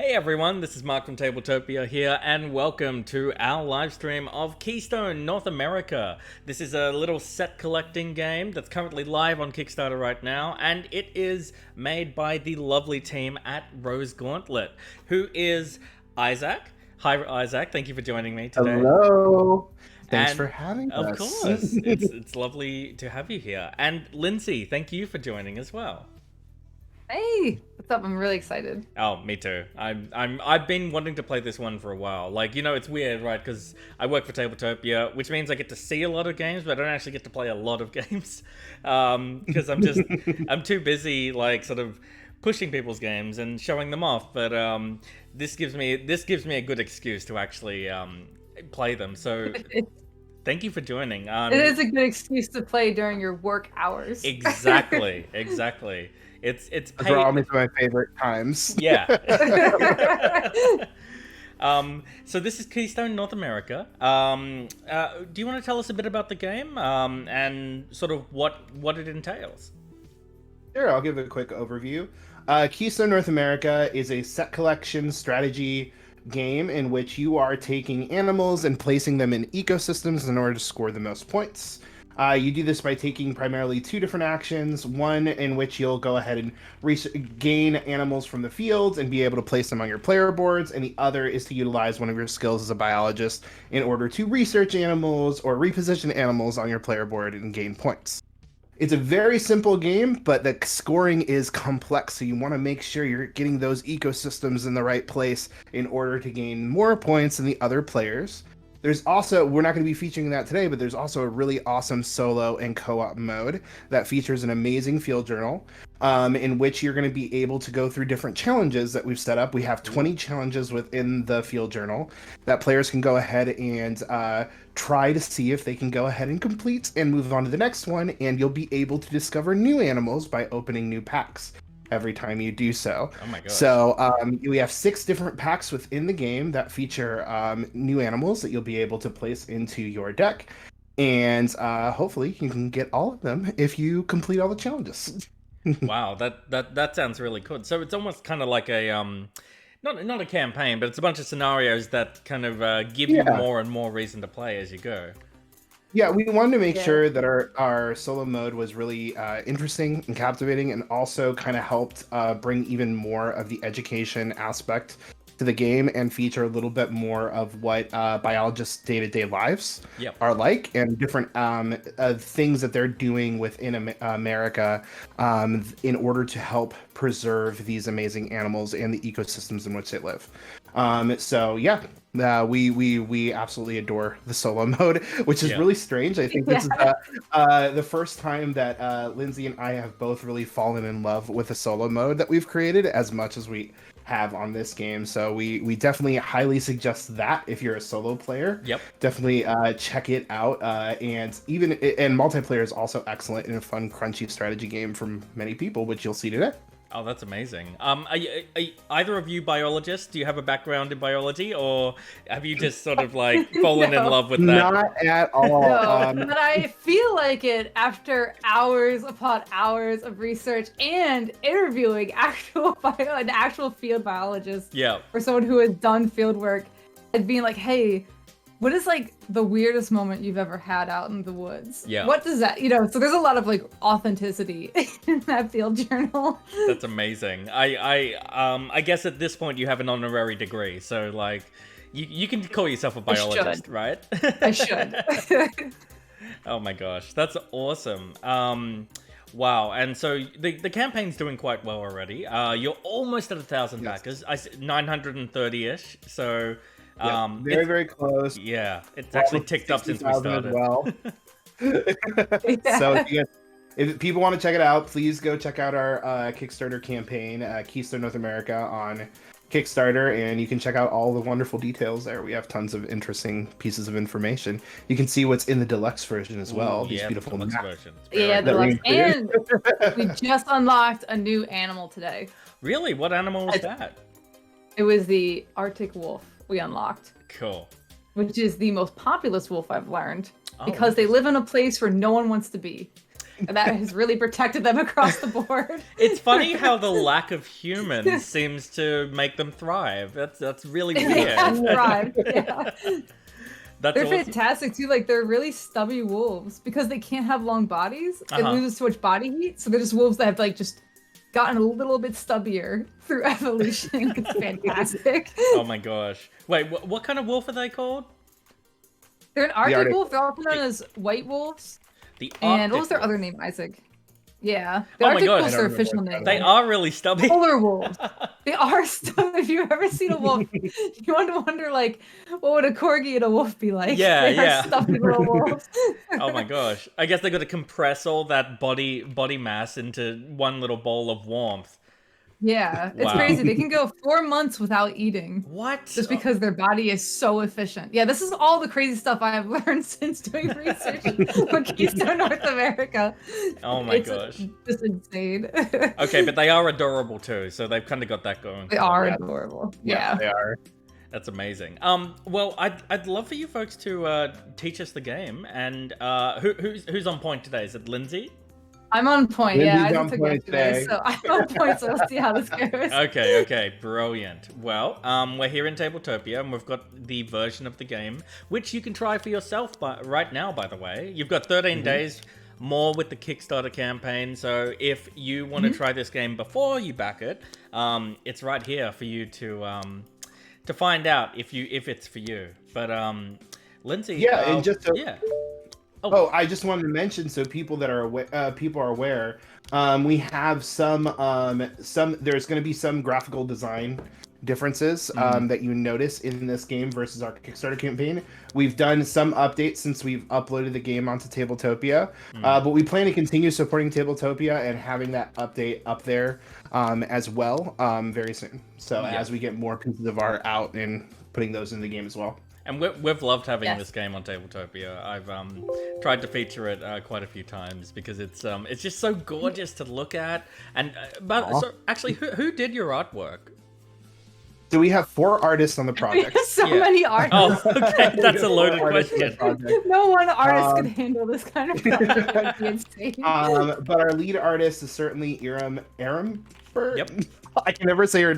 Hey everyone, this is Mark from Tabletopia here, and welcome to our live stream of Keystone North America. This is a little set collecting game that's currently live on Kickstarter right now, and it is made by the lovely team at Gauntlet, who is Isaac. Hi Isaac, thank you for joining me today. Hello. Thanks for And having of us. course, it's lovely to have you here. And Linsey, thank you for joining as well. Hey, what's up? I'm really excited. Oh, me too. I've been wanting to play this one for a while. Like, you know, it's weird, right? Because I work for Tabletopia, which means I get to see a lot of games, but I don't actually get to play a lot of games. Because I'm too busy, like, sort of pushing people's games and showing them off. But this gives me a good excuse to actually play them. So thank you for joining. It is a good excuse to play during your work hours. Exactly. It's Those are always my favorite times. Yeah. So this is Keystone North America. Do you want to tell us a bit about the game and sort of what it entails? Sure, I'll give a quick overview. Keystone North America is a set collection strategy game in which you are taking animals and placing them in ecosystems in order to score the most points. You do this by taking primarily two different actions, one in which you'll go ahead and gain animals from the fields and be able to place them on your player boards, and the other is to utilize one of your skills as a biologist in order to research animals or reposition animals on your player board and gain points. It's a very simple game, but the scoring is complex, so you want to make sure you're getting those ecosystems in the right place in order to gain more points than the other players. There's also, we're not going to be featuring that today, but there's also a really awesome solo and co-op mode that features an amazing field journal in which you're going to be able to go through different challenges that we've set up. We have 20 challenges within the field journal that players can go ahead and try to see if they can go ahead and complete and move on to the next one, and you'll be able to discover new animals by opening new packs every time you do so. Oh my gosh. So we have 6 different packs within the game that feature new animals that you'll be able to place into your deck, and hopefully you can get all of them if you complete all the challenges. Wow, that sounds really good. So it's almost kind of like a not a campaign, but it's a bunch of scenarios that kind of give you more and more reason to play as you go. Yeah, we wanted to make sure that our solo mode was really interesting and captivating, and also kind of helped bring even more of the education aspect to the game and feature a little bit more of what biologists' day-to-day lives are like, and different things that they're doing within America in order to help preserve these amazing animals and the ecosystems in which they live. So yeah, we absolutely adore the solo mode, which is really strange. I think this is the first time that Linsey and I have both really fallen in love with the solo mode that we've created as much as we have on this game. So we definitely highly suggest that if you're a solo player, definitely check it out. And multiplayer is also excellent in a fun, crunchy strategy game from many people, which you'll see today. Oh, that's amazing. Are either of you biologists? Do you have a background in biology, or have you just sort of like fallen in love with that? Not at all. No, but I feel like it after hours upon hours of research and interviewing an actual field biologist, or someone who has done field work, and being like, hey, what is like the weirdest moment you've ever had out in the woods? Yeah. What does that, so there's a lot of like authenticity in that field journal. That's amazing. I guess at this point you have an honorary degree, so like you can call yourself a biologist, right? I should. Oh my gosh, that's awesome. Wow, and so the campaign's doing quite well already. You're almost at 1,000 backers. 930-ish, so very, very close. Yeah, it's actually ticked up since we started. As well. So if people want to check it out, please go check out our Kickstarter campaign, Keystone North America on Kickstarter, and you can check out all the wonderful details there. We have tons of interesting pieces of information. You can see what's in the deluxe version as well. These beautiful deluxe maps. version. Yeah, deluxe. And we just unlocked a new animal today. Really? What animal was that? It was the Arctic wolf we unlocked. Cool. Which is the most populous wolf I've learned, because they live in a place where no one wants to be. And that has really protected them across the board. It's funny how the lack of humans seems to make them thrive. That's really weird. They have thrived, yeah. That's they're awesome. fantastic too. Like they're really stubby wolves because they can't have long bodies. It loses too much body heat, so they're just wolves that have like just gotten a little bit stubbier through evolution. It's fantastic. Oh my gosh! Wait, what kind of wolf are they called? They're an Arctic wolf. They're also known as white wolves. And what was their other name, Isaac? Yeah. The Arctic wolves are official name. They are really stubby. Polar wolves. They are stubby. If you've ever seen a wolf, you want to wonder, like, what would a corgi and a wolf be like? Yeah, they are stubby little wolves. Oh my gosh. I guess they got to compress all that body mass into one little bowl of warmth. Yeah, it's crazy. They can go 4 months without eating. What? Just because their body is so efficient. Yeah, this is all the crazy stuff I have learned since doing research on Keystone North America. Oh my gosh. Just insane. Okay, but they are adorable too, so they've kind of got that going. They are adorable. Yeah, they are. That's amazing. Well, I'd love for you folks to teach us the game. And who's on point today? Is it Linsey? I'm on point. Lindsay's I on took point it today, so I'm on point. So let's see how this goes. Okay, brilliant. Well, we're here in Tabletopia, and we've got the version of the game which you can try for yourself. Right now, by the way, you've got 13 days more with the Kickstarter campaign. So if you want to try this game before you back it, it's right here for you to find out if it's for you. But Linsey, and just I just wanted to mention so people that are aware, we have some there's going to be some graphical design differences that you notice in this game versus our Kickstarter campaign. We've done some updates since we've uploaded the game onto Tabletopia, but we plan to continue supporting Tabletopia and having that update up there as well very soon. So as we get more pieces of art out and putting those in the game as well. And we've loved having this game on Tabletopia. I've tried to feature it quite a few times because it's just so gorgeous to look at. And so actually, who did your artwork? So we have 4 artists on the project. So many artists. Oh, okay, that's a loaded question. No one artist could handle this kind of project. That would be insane. But our lead artist is certainly Aram. Yep. I can never say her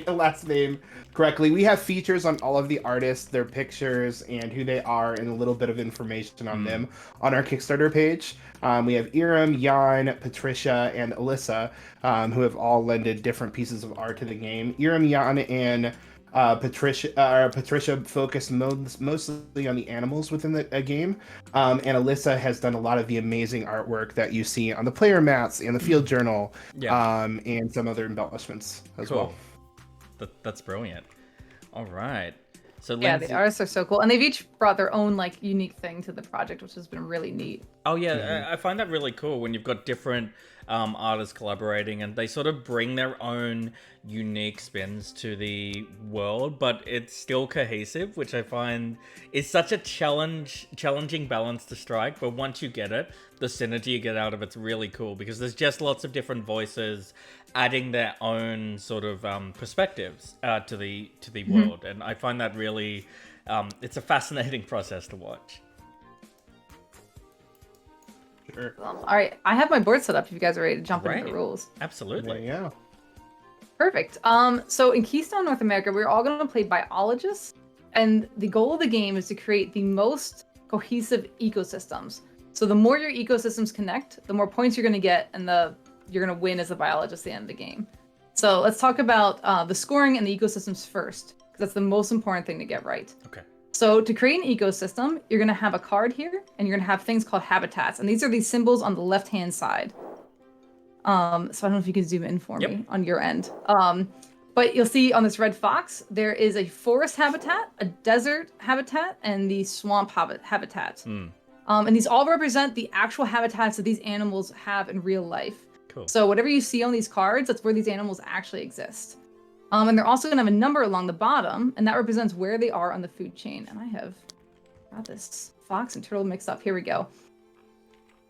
last name correctly. We have features on all of the artists, their pictures, and who they are, and a little bit of information on them on our Kickstarter page. We have Iram, Jan, Patricia, and Alyssa, who have all lended different pieces of art to the game. Iram, Jan, and Patricia focused mostly on the animals within the game, and Alyssa has done a lot of the amazing artwork that you see on the player mats and the field journal, and some other embellishments as well. That's brilliant. All right. So the artists are so cool, and they've each brought their own like unique thing to the project, which has been really neat. Oh yeah, I find that really cool when you've got different artists collaborating, and they sort of bring their own unique spins to the world, but it's still cohesive, which I find is such a challenging balance to strike. But once you get it, the synergy you get out of it's really cool because there's just lots of different voices adding their own sort of perspectives to the world, and I find that really it's a fascinating process to watch. Sure. All right, I have my board set up if you guys are ready to jump into the rules. Absolutely. Yeah. Perfect. So in Keystone North America, we're all going to play biologists, and the goal of the game is to create the most cohesive ecosystems. So the more your ecosystems connect, the more points you're going to get, and you're going to win as a biologist at the end of the game. So let's talk about the scoring and the ecosystems first, because that's the most important thing to get right. Okay. So to create an ecosystem, you're going to have a card here, and you're going to have things called habitats. And these are these symbols on the left-hand side. So I don't know if you can zoom in for me on your end. But you'll see on this red fox, there is a forest habitat, a desert habitat, and the swamp habitat. And these all represent the actual habitats that these animals have in real life. Cool. So whatever you see on these cards, that's where these animals actually exist. And they're also going to have a number along the bottom, and that represents where they are on the food chain. And I have got this fox and turtle mixed up. Here we go.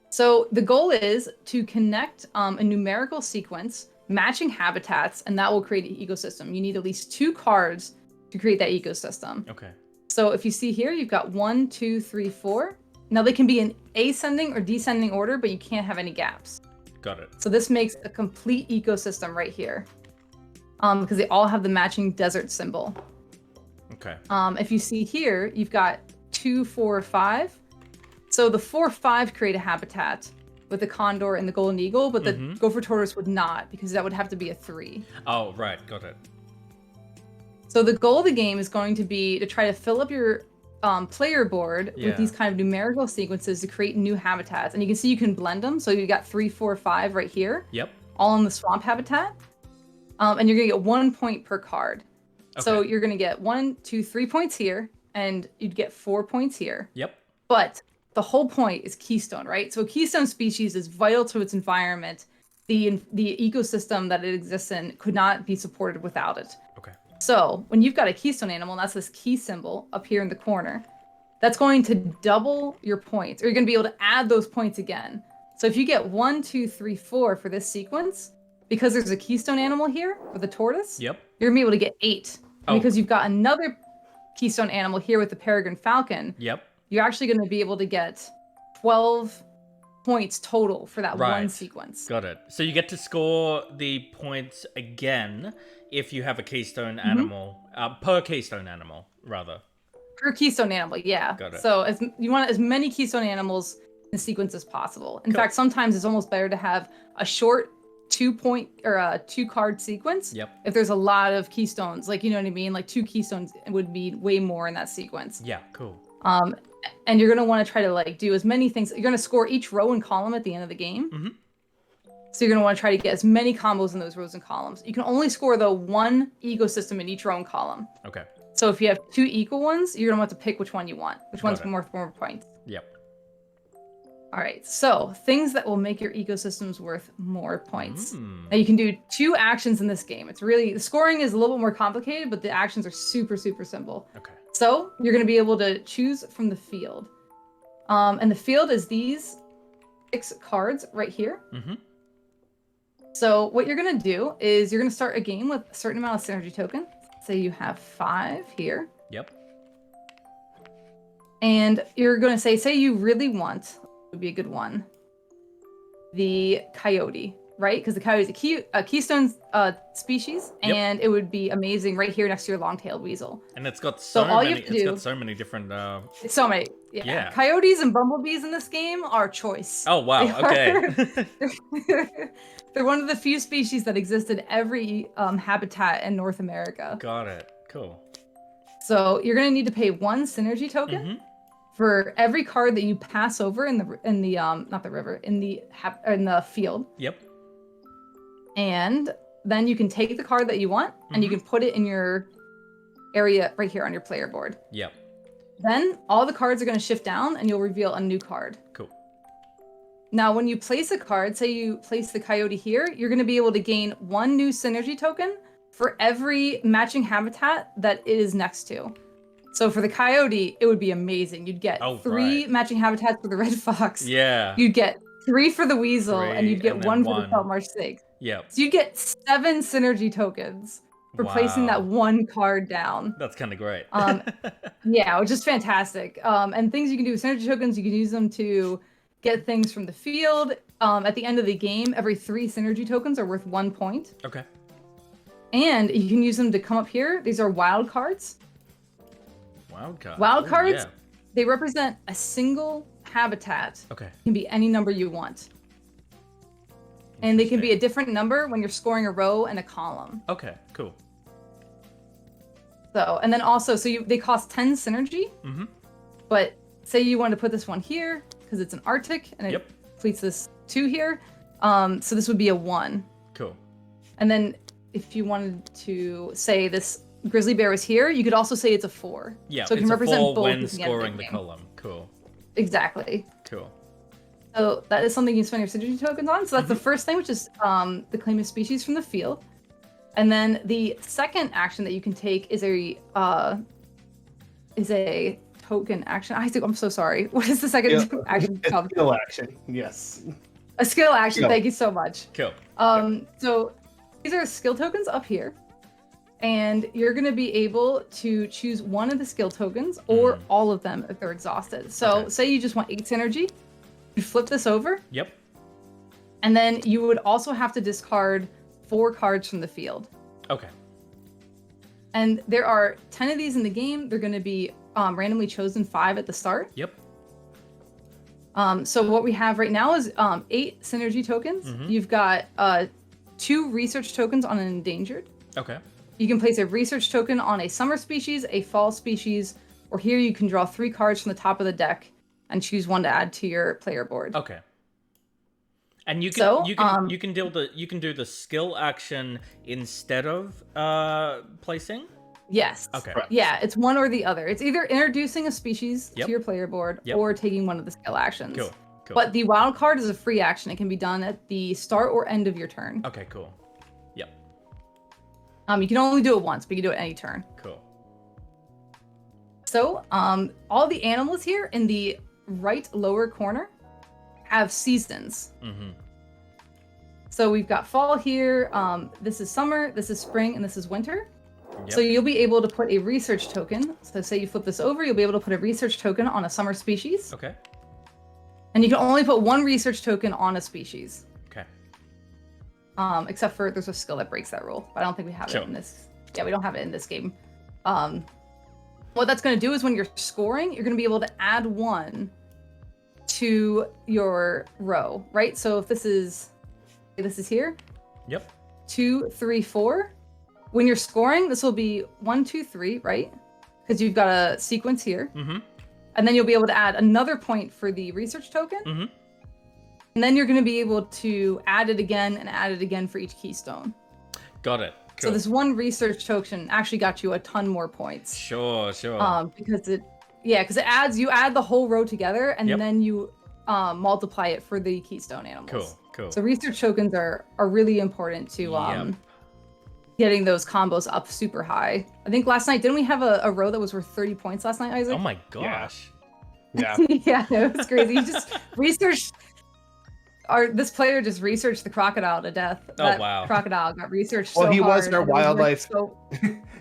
So the goal is to connect a numerical sequence, matching habitats, and that will create an ecosystem. You need at least 2 cards to create that ecosystem. Okay. So if you see here, you've got 1, 2, 3, 4. Now they can be in ascending or descending order, but you can't have any gaps. Got it. So this makes a complete ecosystem right here. Because they all have the matching desert symbol. Okay. If you see here, you've got 2, 4, 5. So the 4, 5 create a habitat with the condor and the golden eagle, but the gopher tortoise would not, because that would have to be a 3. Oh, right. Got it. So the goal of the game is going to be to try to fill up your player board with these kind of numerical sequences to create new habitats. And you can see you can blend them. So you got 3, 4, 5 right here. Yep. All in the swamp habitat. And you're going to get 1 point per card. Okay. So you're going to get 1, 2, 3 points here, and you'd get 4 points here. Yep. But the whole point is Keystone, right? So a Keystone species is vital to its environment. The ecosystem that it exists in could not be supported without it. Okay. So when you've got a Keystone animal, and that's this key symbol up here in the corner, that's going to double your points, or you're going to be able to add those points again. So if you get 1, 2, 3, 4 for this sequence, because there's a Keystone animal here with a tortoise, you're going to be able to get 8. And because you've got another Keystone animal here with the peregrine falcon, you're actually going to be able to get 12 points total for that one sequence. Got it. So you get to score the points again if you have a Keystone animal, per Keystone animal, rather. Per Keystone animal, yeah. Got it. So you want as many Keystone animals in sequence as possible. In fact, sometimes it's almost better to have a short 2-point or a 2-card sequence. If there's a lot of keystones, like, you know what I mean? Like 2 keystones would be way more in that sequence. Yeah, cool. And you're going to want to try to like do as many things. You're going to score each row and column at the end of the game. So you're going to want to try to get as many combos in those rows and columns. You can only score the 1 ecosystem in each row and column. Okay. So if you have 2 equal ones, you're going to want to pick which one you want. Which one's more points. Yep. All right, so things that will make your ecosystems worth more points. Now you can do 2 actions in this game. It's really, the scoring is a little bit more complicated, but the actions are super, super simple. Okay. So you're going to be able to choose from the field. And the field is these 6 cards right here. So what you're going to do is you're going to start a game with a certain amount of synergy token. Say you have 5 here. Yep. And you're going to say you really want, would be a good one, the coyote, right? Because the coyote is a keystone species, and it would be amazing right here next to your long-tailed weasel. And it's got so many. It's got so many different. So many. Yeah. Coyotes and bumblebees in this game are choice. Oh wow! Okay. They're one of the few species that exist in every habitat in North America. Got it. Cool. So you're gonna need to pay 1 synergy token for every card that you pass over in the field. Yep. And then you can take the card that you want and you can put it in your area right here on your player board. Yep. Then all the cards are going to shift down and you'll reveal a new card. Cool. Now, when you place a card, say you place the coyote here, you're going to be able to gain 1 new synergy token for every matching habitat that it is next to. So for the coyote, it would be amazing. You'd get 3 matching habitats for the red fox. Yeah. You'd get 3 for the weasel, and you'd get 1 for the Peltmarsh snake. Yeah. So you get 7 synergy tokens for placing that 1 card down. That's kind of great. Yeah, which is fantastic. And things you can do with synergy tokens, you can use them to get things from the field. At the end of the game, every 3 synergy tokens are worth 1 point. Okay. And you can use them to come up here. These are wild cards. Wild cards, they represent a single habitat. Okay. It can be any number you want. And they can be a different number when you're scoring a row and a column. Okay, cool. So, and then also, they cost 10 synergy. But say you want to put this one here, because it's an Arctic, and it completes this 2 here. So this would be a 1. Cool. And then if you wanted to say this grizzly bear was here, you could also say it's a 4. Yeah, so it can represent both when scoring the column. Cool. Exactly. Cool. So that is something you spend your synergy tokens on. So that's the first thing, which is the claim of species from the field. And then the second action that you can take is a token action. I'm so sorry. What is the second action called? A skill action. Yes. A skill action. Thank you so much. Cool. So these are skill tokens up here. and you're going to be able to choose one of the skill tokens or all of them if they're exhausted. So say you just want 8 synergy, you flip this over. Yep. And then you would also have to discard 4 cards from the field. Okay. And there are 10 of these in the game. They're going to be randomly chosen 5 at the start. Yep. So what we have right now is 8 synergy tokens. You've got 2 research tokens on an endangered. Okay. You can place a research token on a summer species, a fall species, or here you can draw 3 cards from the top of the deck and choose one to add to your player board. Okay. And you can you can do the skill action instead of placing? Yes. Okay. Yeah, it's one or the other. It's either introducing a species to your player board or taking one of the skill actions. Cool. But the wild card is a free action. It can be done at the start or end of your turn. Okay, cool. Yep. You can only do it once, but you can do it any turn. Cool. So, all the animals here in the right lower corner have seasons. So we've got fall here. This is summer, this is spring, and this is winter. Yep. So you'll be able to put a research token. So say you flip this over, you'll be able to put a research token on a summer species. Okay. And you can only put 1 research token on a species. Okay. Except for there's a skill that breaks that rule. But I don't think we have it in this. Yeah, we don't have it in this game. What that's going to do is when you're scoring, you're going to be able to add 1 to your row, right? So if this is here. Yep. 2, 3, 4. When you're scoring, this will be 1, 2, 3, right? Because you've got a sequence here. And then you'll be able to add another point for the research token. And then you're going to be able to add it again and add it again for each keystone. Got it. Cool. So this 1 research token actually got you a ton more points. Sure. Because you add the whole row together and then you multiply it for the keystone animals. Cool. So research tokens are really important to getting those combos up super high. I think last night, didn't we have a row that was worth 30 points last night, Isaac? Oh my gosh. Yeah. Yeah, it was crazy. He just researched. This player just researched the crocodile to death. That crocodile got researched so hard. Well, he was our wildlife.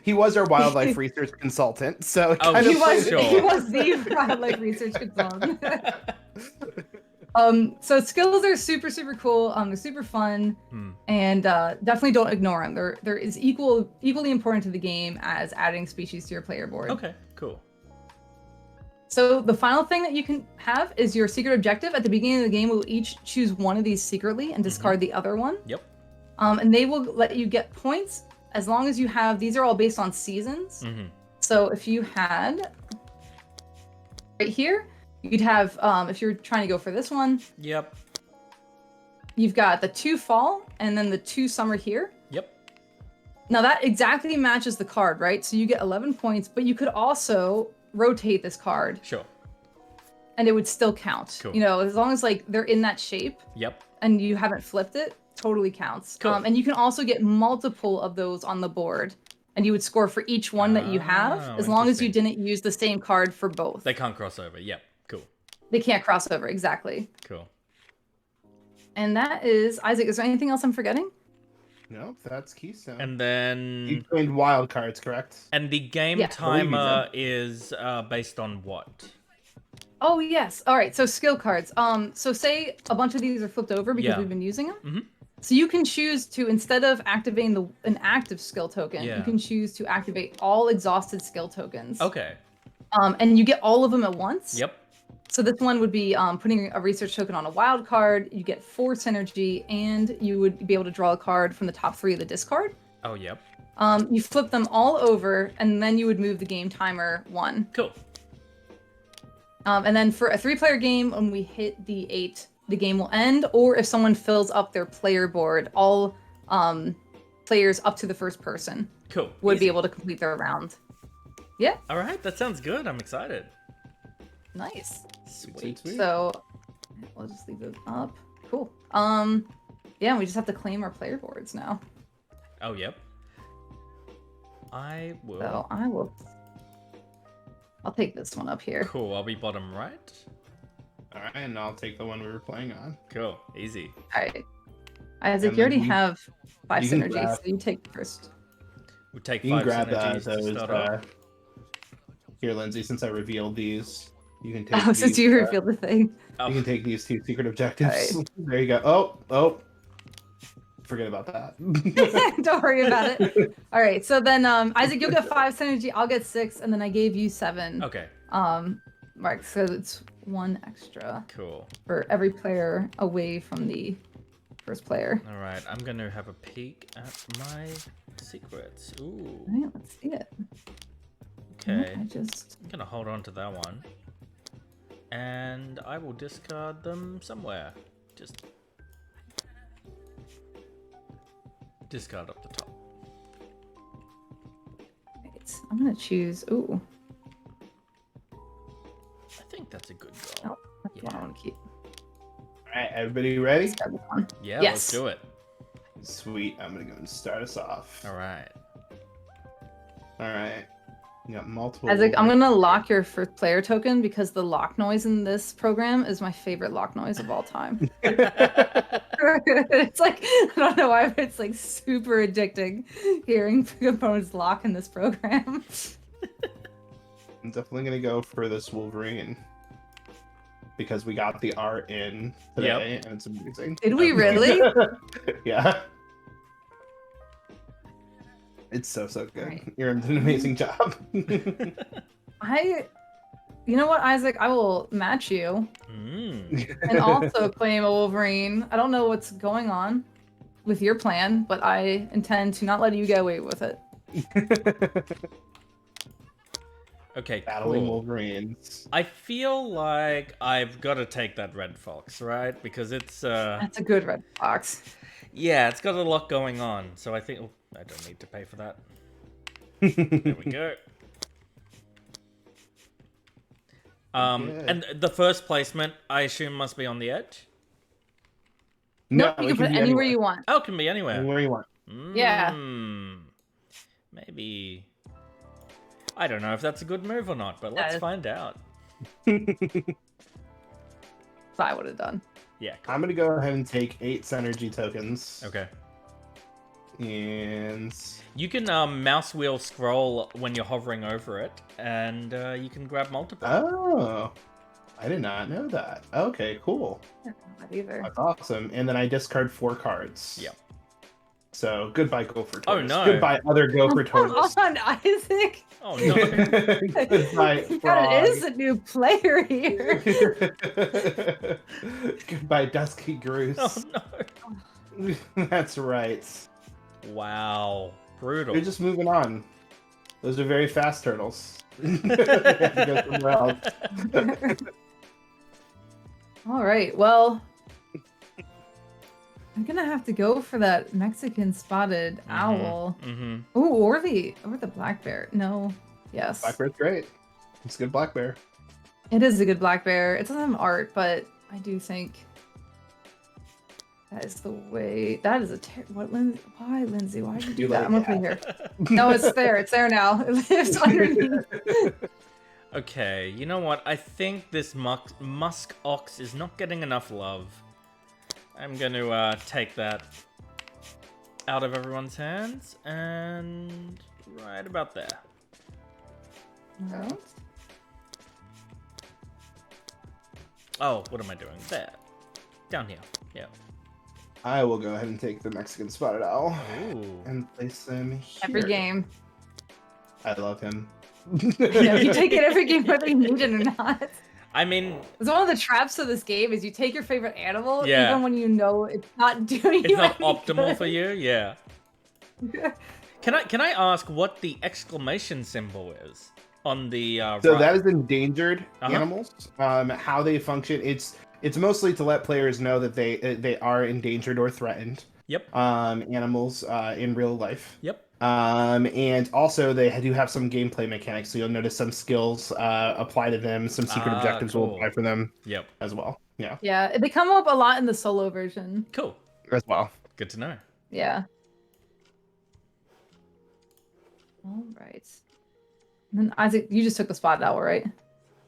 He was our wildlife research consultant. So he was the wildlife research consultant. So skills are super, super cool. They're super fun, and definitely don't ignore them. They're is equally important to the game as adding species to your player board. Okay, cool. So the final thing that you can have is your secret objective. At the beginning of the game, we'll each choose one of these secretly and discard the other one. Yep. And they will let you get points as long as you have. These are all based on seasons. So if you had right here. You'd have, if you're trying to go for this one. Yep. You've got the 2 fall and then the 2 summer here. Yep. Now that exactly matches the card, right? So you get 11 points, but you could also rotate this card. Sure. And it would still count. Cool. You know, as long as like they're in that shape. Yep. And you haven't flipped it, totally counts. Cool. And you can also get multiple of those on the board. And you would score for each one that you have, as long as you didn't use the same card for both. They can't cross over. Yep. Cool. They can't cross over, exactly. Cool. And that is, Isaac, is there anything else I'm forgetting? No, that's Keystone. And then... You joined wild cards, correct? And the game timer is based on what? Oh, yes. All right, so skill cards. So say a bunch of these are flipped over because we've been using them. So you can choose to, instead of activating an active skill token, you can choose to activate all exhausted skill tokens. Okay. And you get all of them at once. Yep. So this one would be putting a research token on a wild card. You get 4 synergy, and you would be able to draw a card from the top 3 of the discard. Oh, yep. You flip them all over, and then you would move the game timer 1. Cool. And then for a 3-player game, when we hit the 8, the game will end. Or if someone fills up their player board, all players up to the first person would be able to complete their round. Yeah. All right, that sounds good. I'm excited. Nice. Sweet. So we'll just leave it up. Cool. Yeah, we just have to claim our player boards now. Oh, yep. I will. So I'll take this one up here. Cool. I'll be bottom right. All right, and I'll take the one we were playing on. Cool. Easy. All right. Isaac, you already have 5 synergy, so you take first. We'll take You can 5 grab synergies to those. start off. Here, Lindsay, since I revealed these, you can take Oh, these. since you revealed the thing. Oh. You can take these 2 secret objectives. Right. There you go. Oh. Forget about that. Don't worry about it. All right, so then Isaac, you'll get 5 synergy, I'll get 6, and then I gave you 7. Okay. Mark, so it's 1 extra. Cool. For every player away from the first player. All right, I'm gonna have a peek at my secrets. Ooh. All right, let's see it. Okay. I'm gonna hold on to that one, and I will discard them somewhere. Just discard up the top. Right, I'm gonna choose. Ooh. I think that's a good goal. Oh, that's what I want to keep. All right, everybody ready? Yeah, yes. Let's do it. Sweet. I'm gonna go and start us off. All right. All right. You got multiple. Isaac, I'm gonna lock your first player token because the lock noise in this program is my favorite lock noise of all time. It's like, I don't know why, but it's like super addicting hearing components lock in this program. I'm definitely gonna go for this Wolverine because we got the art in today and it's amazing. Did we really? Yeah. It's so good. Right. You're doing an amazing job. You know what, Isaac? I will match you and also claim a Wolverine. I don't know what's going on with your plan, but I intend to not let you get away with it. Okay, Battling cool. Wolverines. I feel like I've got to take that red fox, right? Because it's That's a good red fox. yeah, it's got a lot going on. So I think I don't need to pay for that. There we go. And the first placement, I assume, must be on the edge. No, you can put it anywhere you want. Oh, it can be anywhere. Anywhere you want. Yeah. Maybe. I don't know if that's a good move or not, but let's find out. I would have done. Yeah. Cool. I'm gonna go ahead and take 8 synergy tokens. Okay. And you can mouse wheel scroll when you're hovering over it, and you can grab multiple. Oh, I did not know that. Okay, cool. Not either. That's awesome. And then I discard 4 cards. Yep. So goodbye, Gopher Tortoise. Oh no! Goodbye, other Gopher Tortoise. Come on, Isaac. Oh no! Goodbye, God, Frog. it is a new player here. Goodbye, Dusky Goose. Oh no! That's right. Wow, brutal. You're just moving on. Those are very fast turtles. They have to go somewhere else. All right, well, I'm gonna have to go for that Mexican spotted owl. Mm-hmm. Ooh, or the black bear. No, yes. Black bear's great. It's a good black bear. It is a good black bear. It doesn't have art, but I do think that is the way. That is a what, Lindsay? Why, Lindsay? Why did you do that? I'm gonna put it here. No, it's there. It's there now. It lives underneath. Okay, you know what? I think this musk ox is not getting enough love. I'm going to take that out of everyone's hands and right about there. All right. Oh, what am I doing? There. Down here. Yeah. I will go ahead and take the Mexican spotted owl Ooh. and place them here. Every game. I love him. Yeah, you take it every game whether you need it or not. I mean, it's one of the traps of this game is you take your favorite animal even when you know it's not doing it's you not any optimal good. for you. Yeah. Can I ask what the exclamation symbol is on the So that is endangered animals. How they function, it's mostly to let players know that they are endangered or threatened. Yep. Animals in real life. Yep. And also they do have some gameplay mechanics, so you'll notice some skills apply to them, some secret objectives will apply for them. Yep. As well. Yeah. Yeah, they come up a lot in the solo version. Cool. As well. Good to know. Yeah. All right. And then Isaac, you just took the spotted owl, right?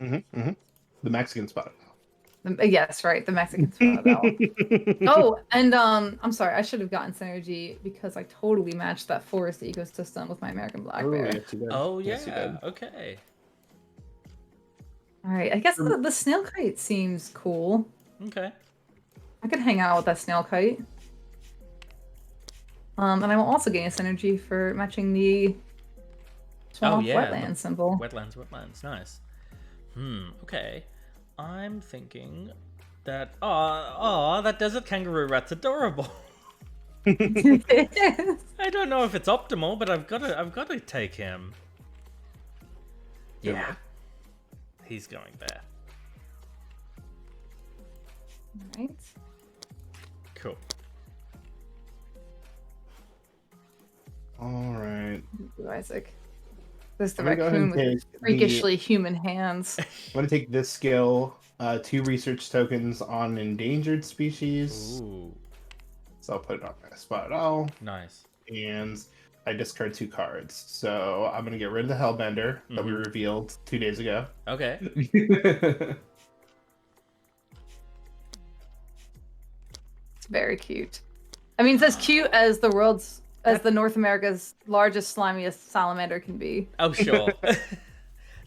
The Mexican spotted owl. Yes, right. The Mexicans forgot that one. Oh, and I'm sorry, I should have gotten synergy because I totally matched that forest ecosystem with my American black Oh, bear. yes, you did. Oh Yes, you yeah. did. Okay. All right, I guess the snail kite seems cool. Okay. I could hang out with that snail kite. And I will also gain a synergy for matching the swamp wetland symbol. Wetlands. Nice. Okay. I'm thinking that that desert kangaroo rat's adorable. I don't know if it's optimal, but I've got to take him. Yeah. He's going there. Right. Cool. All right. Isaac. There's the I'm gonna go ahead raccoon and with take freakishly human hands. I'm going to take this skill, 2 research tokens on endangered species. Ooh. So I'll put it on my spot. Oh, Nice. and I discard 2 cards. So I'm going to get rid of the Hellbender that we revealed 2 days ago. Okay. It's very cute. I mean, it's as cute as the North America's largest, slimiest salamander can be. Oh, sure.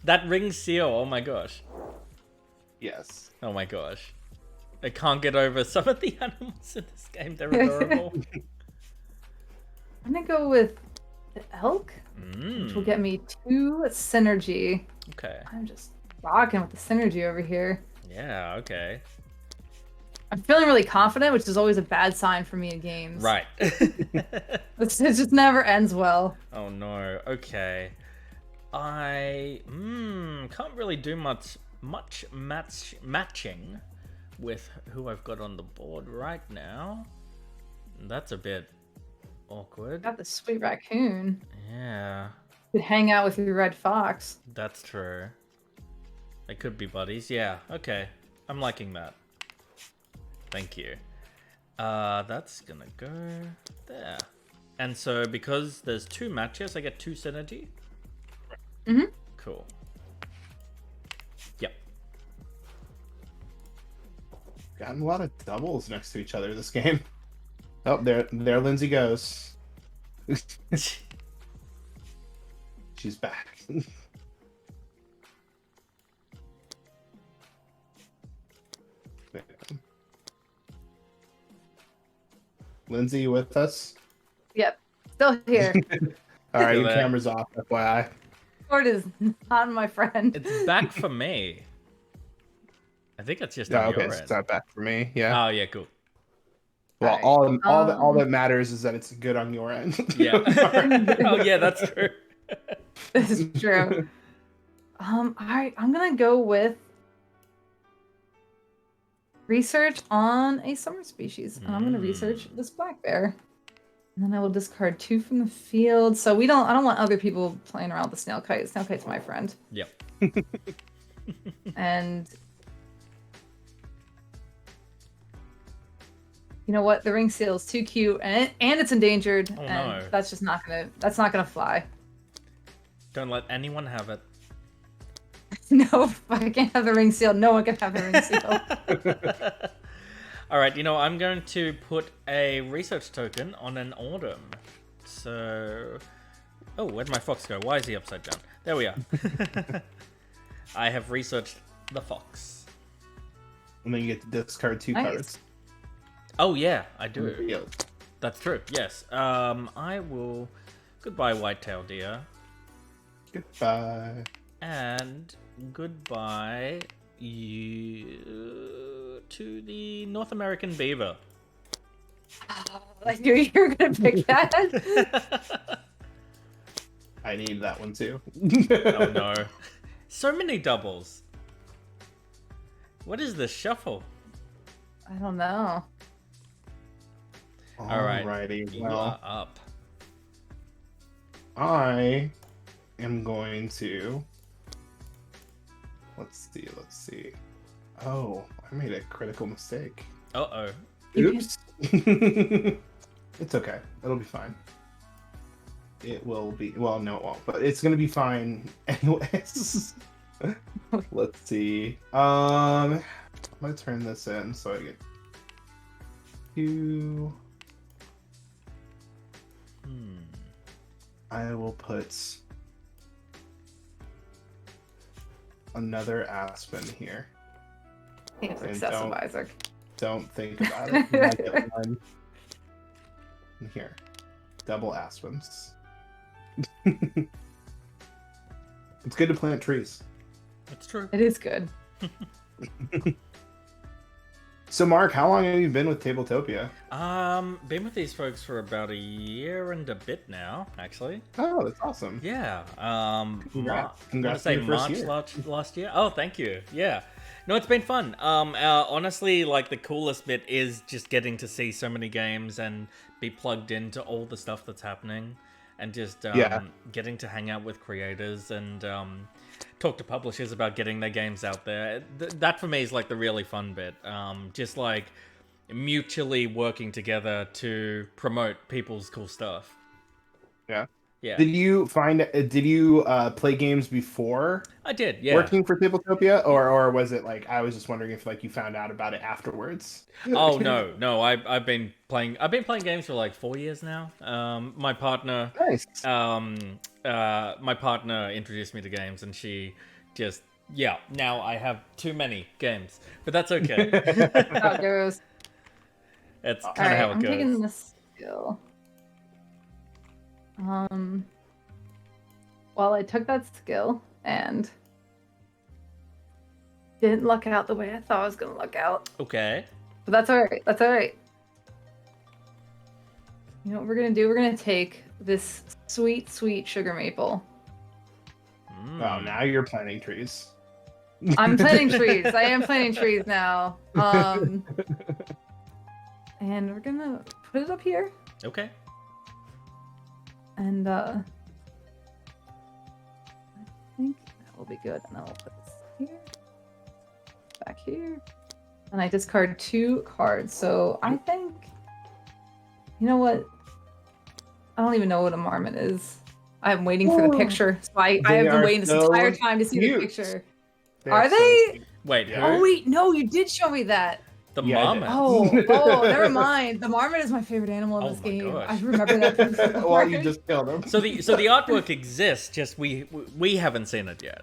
That ring seal, oh my gosh. Yes. Oh my gosh. I can't get over some of the animals in this game. They're adorable. I'm gonna go with the elk, which will get me 2 synergy. Okay. I'm just rocking with the synergy over here. Yeah, okay. I'm feeling really confident, which is always a bad sign for me in games. Right. It just never ends well. Oh no. Okay. I can't really do much matching with who I've got on the board right now. That's a bit awkward. Got the sweet raccoon. Yeah. Could hang out with your red fox. That's true. They could be buddies. Yeah. Okay. I'm liking that. Thank you. That's gonna go there. And so because there's 2 matches, I get 2 synergy. Mm-hmm. Cool. Yep. Gotten a lot of doubles next to each other this game. Oh, there Linsey goes. She's back. Linsey, you with us? Yep. Still here. All right, your camera's off, FYI. Sword is not my friend. It's back for me. I think it's just Yeah, on okay, your it's end. not back for me. Yeah. Oh yeah, cool. Well, all that matters is that it's good on your end. Yeah. Oh yeah, that's true. This is true. All right, I'm gonna go with research on a summer species, and I'm gonna research this black bear. And then I will discard 2 from the field. So I don't want other people playing around with the snail kite. Snail kite's my friend. Yep. And you know what? The ring seal is too cute, and it's endangered, Oh, and no. that's not gonna fly. Don't let anyone have it. No, I can't have the ring seal. No one can have the ring seal. All right, I'm going to put a research token on an autumn. So, oh, where'd my fox go? Why is he upside down? There we are. I have researched the fox. And then you get to discard 2 Nice. cards. Oh yeah, I do. Revealed. That's true. Yes. I will. Goodbye, whitetail deer. Goodbye. And goodbye to the North American beaver. I knew you were gonna pick that. I need that one too. Oh no. So many doubles. What is this shuffle? I don't know. Alright. Alrighty, You well, are up. I am going to. Let's see. Oh, I made a critical mistake. Uh-oh. Oops. It's okay. It'll be fine. It will be. Well, no, it won't. But it's gonna be fine anyways. Let's see. I'm gonna turn this in so I get 2. I will put another aspen here. It's excessive, Isaac. Don't think about it. You might get one. And here, double aspens. It's good to plant trees. That's true. It is good. So, Mark, how long have you been with Tabletopia? Been with these folks for about a year and a bit now, actually. Oh, that's awesome. Yeah. Congrats I want to say on your first March year. last year. Oh, thank you. Yeah. No, it's been fun. Honestly, like the coolest bit is just getting to see so many games and be plugged into all the stuff that's happening, and just getting to hang out with creators and talk to publishers about getting their games out there. That for me is like the really fun bit. Just like mutually working together to promote people's cool stuff. Yeah. Yeah. Did you play games before? I did, yeah. Working for Tabletopia, or was it like, I was just wondering if like you found out about it afterwards? Oh no, I've been playing games for like 4 years now. My partner, Nice. my partner introduced me to games, and she just now I have too many games, but that's okay. How it goes. That's kind of how it I'm goes. taking this skill. Well, I took that skill and didn't luck out the way I thought I was gonna luck out. Okay. But that's alright. That's alright. You know what we're gonna do? We're gonna take this sweet, sweet sugar maple. Oh, now you're planting trees. I'm planting trees. I am planting trees now. And we're gonna put it up here. Okay. And I think that will be good. And then we'll put this here, back here, and I discard 2 cards. So I think, you know what? I don't even know what a marmot is. I'm waiting for the picture. So I have been waiting this entire time to see the picture. Are they? Wait, who? Oh wait, no, you did show me that. The marmot. Oh, never mind. The marmot is my favorite animal in this game. Gosh. I remember that. Well, you just killed him. So the artwork exists, just we haven't seen it yet.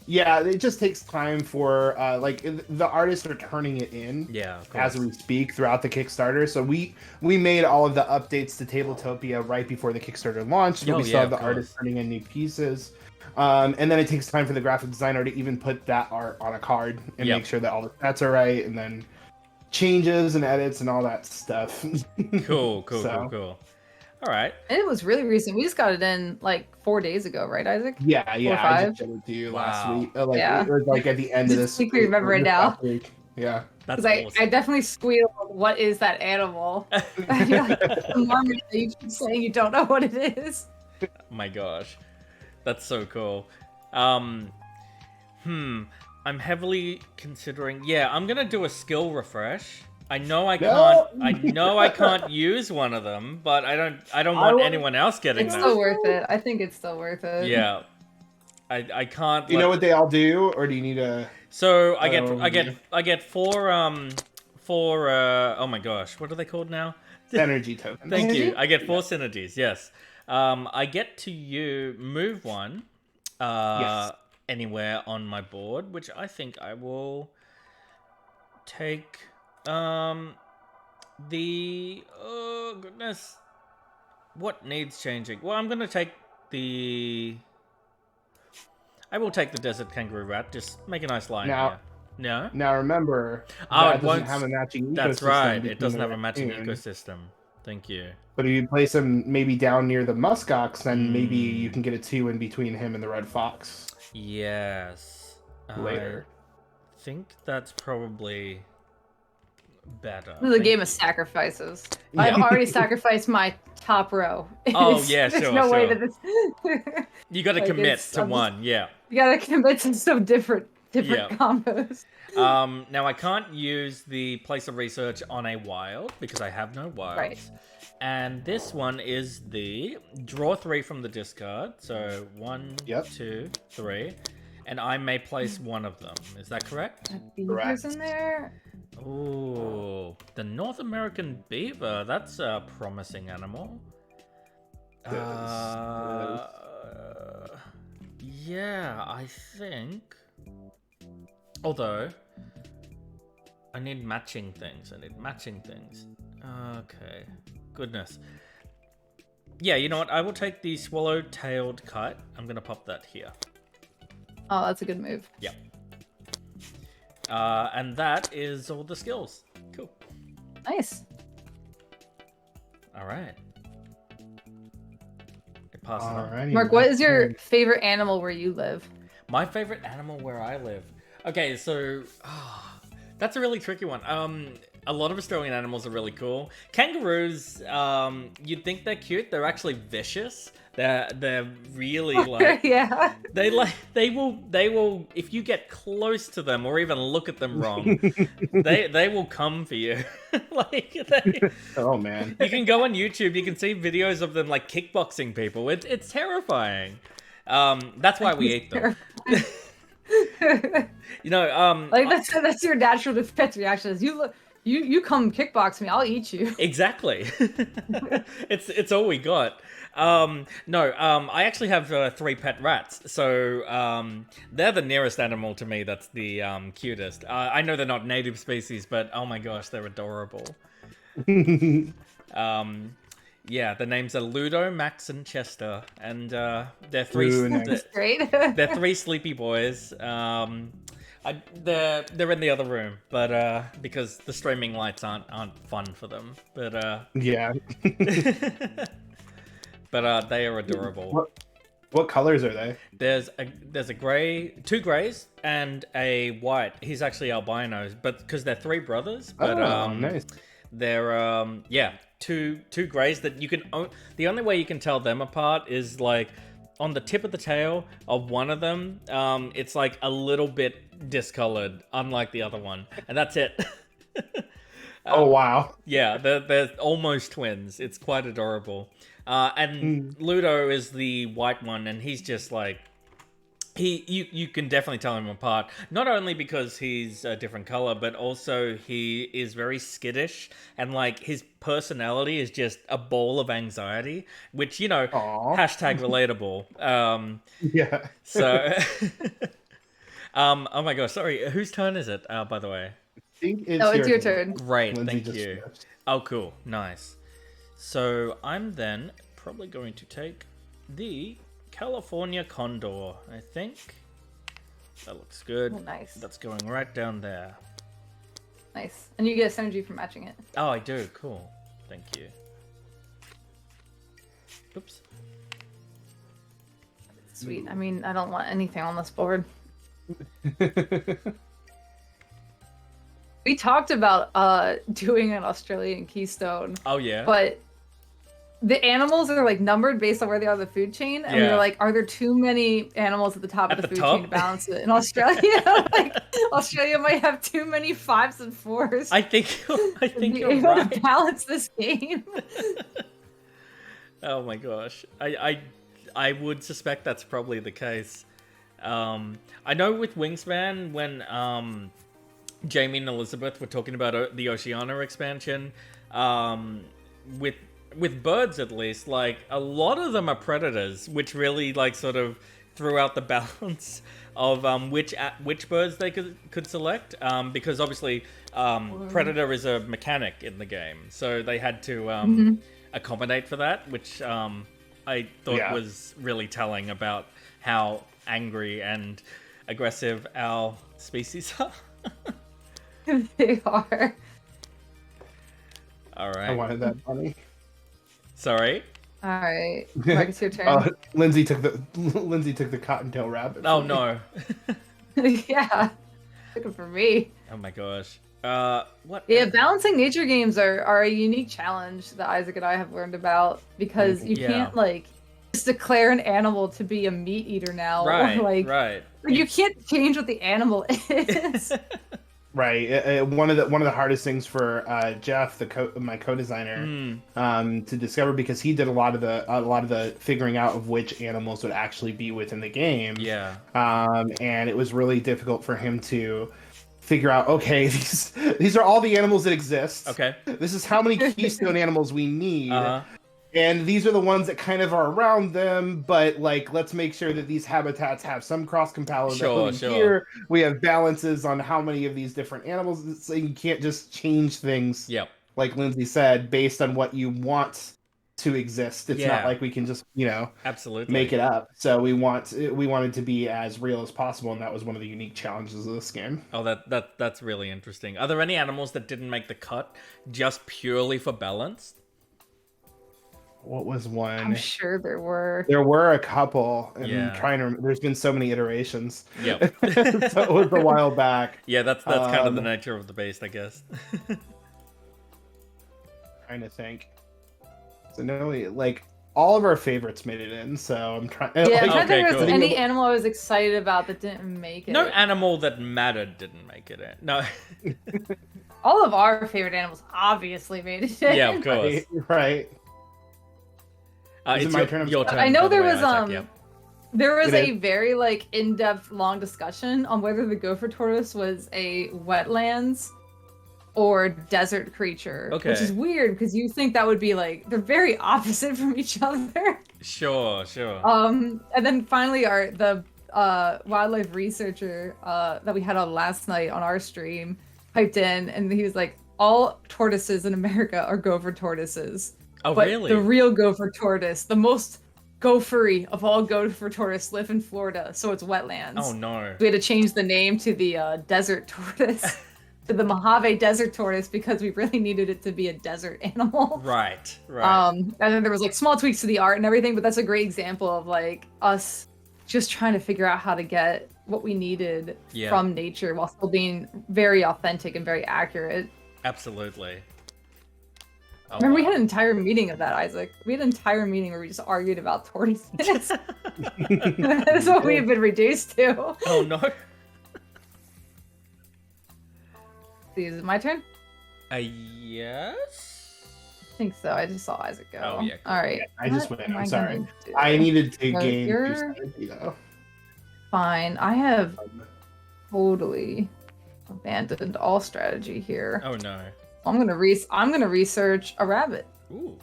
Yeah, it just takes time for like the artists are turning it in. Yeah, of as course. we speak throughout the Kickstarter. So we made all of the updates to Tabletopia right before the Kickstarter launched. But we still have the artists turning in new pieces. And then it takes time for the graphic designer to even put that art on a card and make sure that all the stats are right, and then changes and edits and all that stuff. Cool. All right. And it was really recent. We just got it in like 4 days ago, right, Isaac? Yeah. 4 or I 5? just did it to you last Wow. week. It was like at the end of this week. We remember it now. week. Yeah. That's Because awesome. I definitely squealed, what is that animal? The marmot that you keep saying you don't know what it is. Oh my gosh. That's so cool. I'm heavily considering. Yeah, I'm gonna do a skill refresh. I know I can't. I know I can't use one of them, but I don't want anyone else getting It's that. still worth it. I think it's still worth it. Yeah. I can't. Do you know what they all do, or do you need a? So I get four. Oh my gosh, what are they called now? Energy tokens. Thank you. I get 4 synergies. Yes. I get to move one. Anywhere on my board, which I think I will take. Oh goodness, what needs changing? Well, I'm gonna take the. I will take the desert kangaroo rat. Just make a nice line here. No. Now remember, it doesn't have a matching ecosystem. That's right. It doesn't between have a matching the ecosystem. Thank you. But if you place him maybe down near the muskox, then maybe you can get a 2 in between him and the red fox. Yes. Later. I think that's probably better. This is a game of sacrifices. Yeah. I've already sacrificed my top row. Oh, yeah, There's sure, no way sure. that this... You got to Like, commit it's- to I'm just- one, yeah. You gotta commit to some different combos. Now I can't use the place of research on a wild because I have no wilds. Right. And this one is the draw 3 from the discard. So 1, 2, 3. and I may place one of them. Is that correct? Beaver's in there. Oh, the North American beaver. That's a promising animal. Yeah, I think. Although, I need matching things. Okay. Goodness. Yeah, you know what? I will take the swallow-tailed kite. I'm going to pop that here. Oh, that's a good move. Yep. And that is all the skills. Cool. Nice. All right. Pass it on. Alrighty. Mark, what is your favorite animal where you live? My favorite animal where I live. Okay, so that's a really tricky one. A lot of Australian animals are really cool. Kangaroos, you'd think they're cute. They're actually vicious. They're really like Yeah. they will if you get close to them or even look at them wrong, they will come for you. Oh man. You can go on YouTube, you can see videos of them like kickboxing people. It's terrifying. That's why we eat them. You know, like that's your natural defense reaction. Is you come kickbox me, I'll eat you. Exactly. It's all we got. I actually have 3 pet rats, so they're the nearest animal to me that's the cutest. I know they're not native species, but oh my gosh, they're adorable. Yeah, the names are Ludo, Max, and Chester, and they're 3. That's great. They're 3 sleepy boys. They're in the other room, but because the streaming lights aren't fun for them. But yeah. But they are adorable. What colors are they? There's a gray, 2 grays, and a white. He's actually albino, but because they're 3 brothers. But nice. They're two grays that you can. The only way you can tell them apart is like on the tip of the tail of one of them. It's like a little bit discolored, unlike the other one, and that's it. Oh wow. Yeah, they're almost twins. It's quite adorable. And Ludo is the white one, and he's just like you can definitely tell him apart. Not only because he's a different color, but also he is very skittish, and like his personality is just a ball of anxiety, which hashtag relatable. Yeah. So, oh my gosh, sorry, whose turn is it? By the way. I think it's your turn. Great, Linsey thank you. Shift. Oh, cool, nice. So I'm then probably going to take the California Condor, I think. That looks good. Oh, nice. That's going right down there. Nice. And you get a synergy from matching it. Oh, I do. Cool. Thank you. Oops. Sweet. I mean, I don't want anything on this board. We talked about doing an Australian Keystone. Oh, yeah. But the animals are like numbered based on where they are on the food chain, and we were like, are there too many animals at the top of the food chain to balance it? In Australia, like Australia might have too many 5s and 4s. I think you're able right. to balance this game. Oh my gosh, I would suspect that's probably the case. I know with Wingspan when Jamie and Elizabeth were talking about the Oceania expansion, with birds at least, like a lot of them are predators, which really like sort of threw out the balance of which birds they could select, because obviously predator is a mechanic in the game, so they had to accommodate for that, which I thought was really telling about how angry and aggressive our species are. They are. All right. I wanted that bunny. Sorry. All right, Mark, it's your turn. Linsey took the cottontail rabbit. Oh no. Yeah, looking for me. Oh my gosh. What? Yeah, balancing nature games are a unique challenge that Isaac and I have learned about, because you can't like just declare an animal to be a meat eater now, right? Or like right. you can't change what the animal is. Right. One of the hardest things for Jeff, my co-designer, to discover, because he did a lot of the figuring out of which animals would actually be within the game. Yeah. And it was really difficult for him to figure out, okay, these are all the animals that exist. Okay. This is how many Keystone animals we need. And these are the ones that kind of are around them, but like, let's make sure that these habitats have some cross-compatibility. Sure. Here we have balances on how many of these different animals, so you can't just change things. Yep. Like Linsey said, based on what you want to exist. It's not like we can just, absolutely make it up. So we wanted to be as real as possible, and that was one of the unique challenges of this game. Oh, that's really interesting. Are there any animals that didn't make the cut just purely for balance? What was one? I'm sure there were. There were a couple. And I'm trying to. There's been so many iterations. Yep. So it was a while back. Yeah, that's kind of the nature of the beast, I guess. Trying to think. So no, like all of our favorites made it in. So I'm trying. Yeah, like, I'm trying to think if cool. there's any animal I was excited about that didn't make it. No animal that mattered didn't make it in. No. All of our favorite animals obviously made it in. Yeah, of course. Right. It's my turn? Your turn. I know there was Isaac, there was a very like in-depth long discussion on whether the gopher tortoise was a wetlands or desert creature. Okay. Which is weird because you think that would be like they're very opposite from each other. Sure. And then finally the wildlife researcher that we had on last night on our stream piped in, and he was like, all tortoises in America are gopher tortoises. Oh, but really? The real gopher tortoise, the most gophery of all gopher tortoise, live in Florida, so it's wetlands. Oh no. We had to change the name to the desert tortoise, to the Mojave desert tortoise, because we really needed it to be a desert animal. Right. And then there was like small tweaks to the art and everything, but that's a great example of like us just trying to figure out how to get what we needed from nature while still being very authentic and very accurate. Absolutely. Oh, Remember, we had an entire meeting of that, Isaac. We had an entire meeting where we just argued about tortoises. That's what we've been reduced to. Oh, no. Is it my turn? Yes? I think so. I just saw Isaac go. Oh, yeah. All right. I just went. I'm sorry. I needed to gain strategy, though. Fine. I have totally abandoned all strategy here. Oh, no. I'm gonna research a rabbit. Ooh.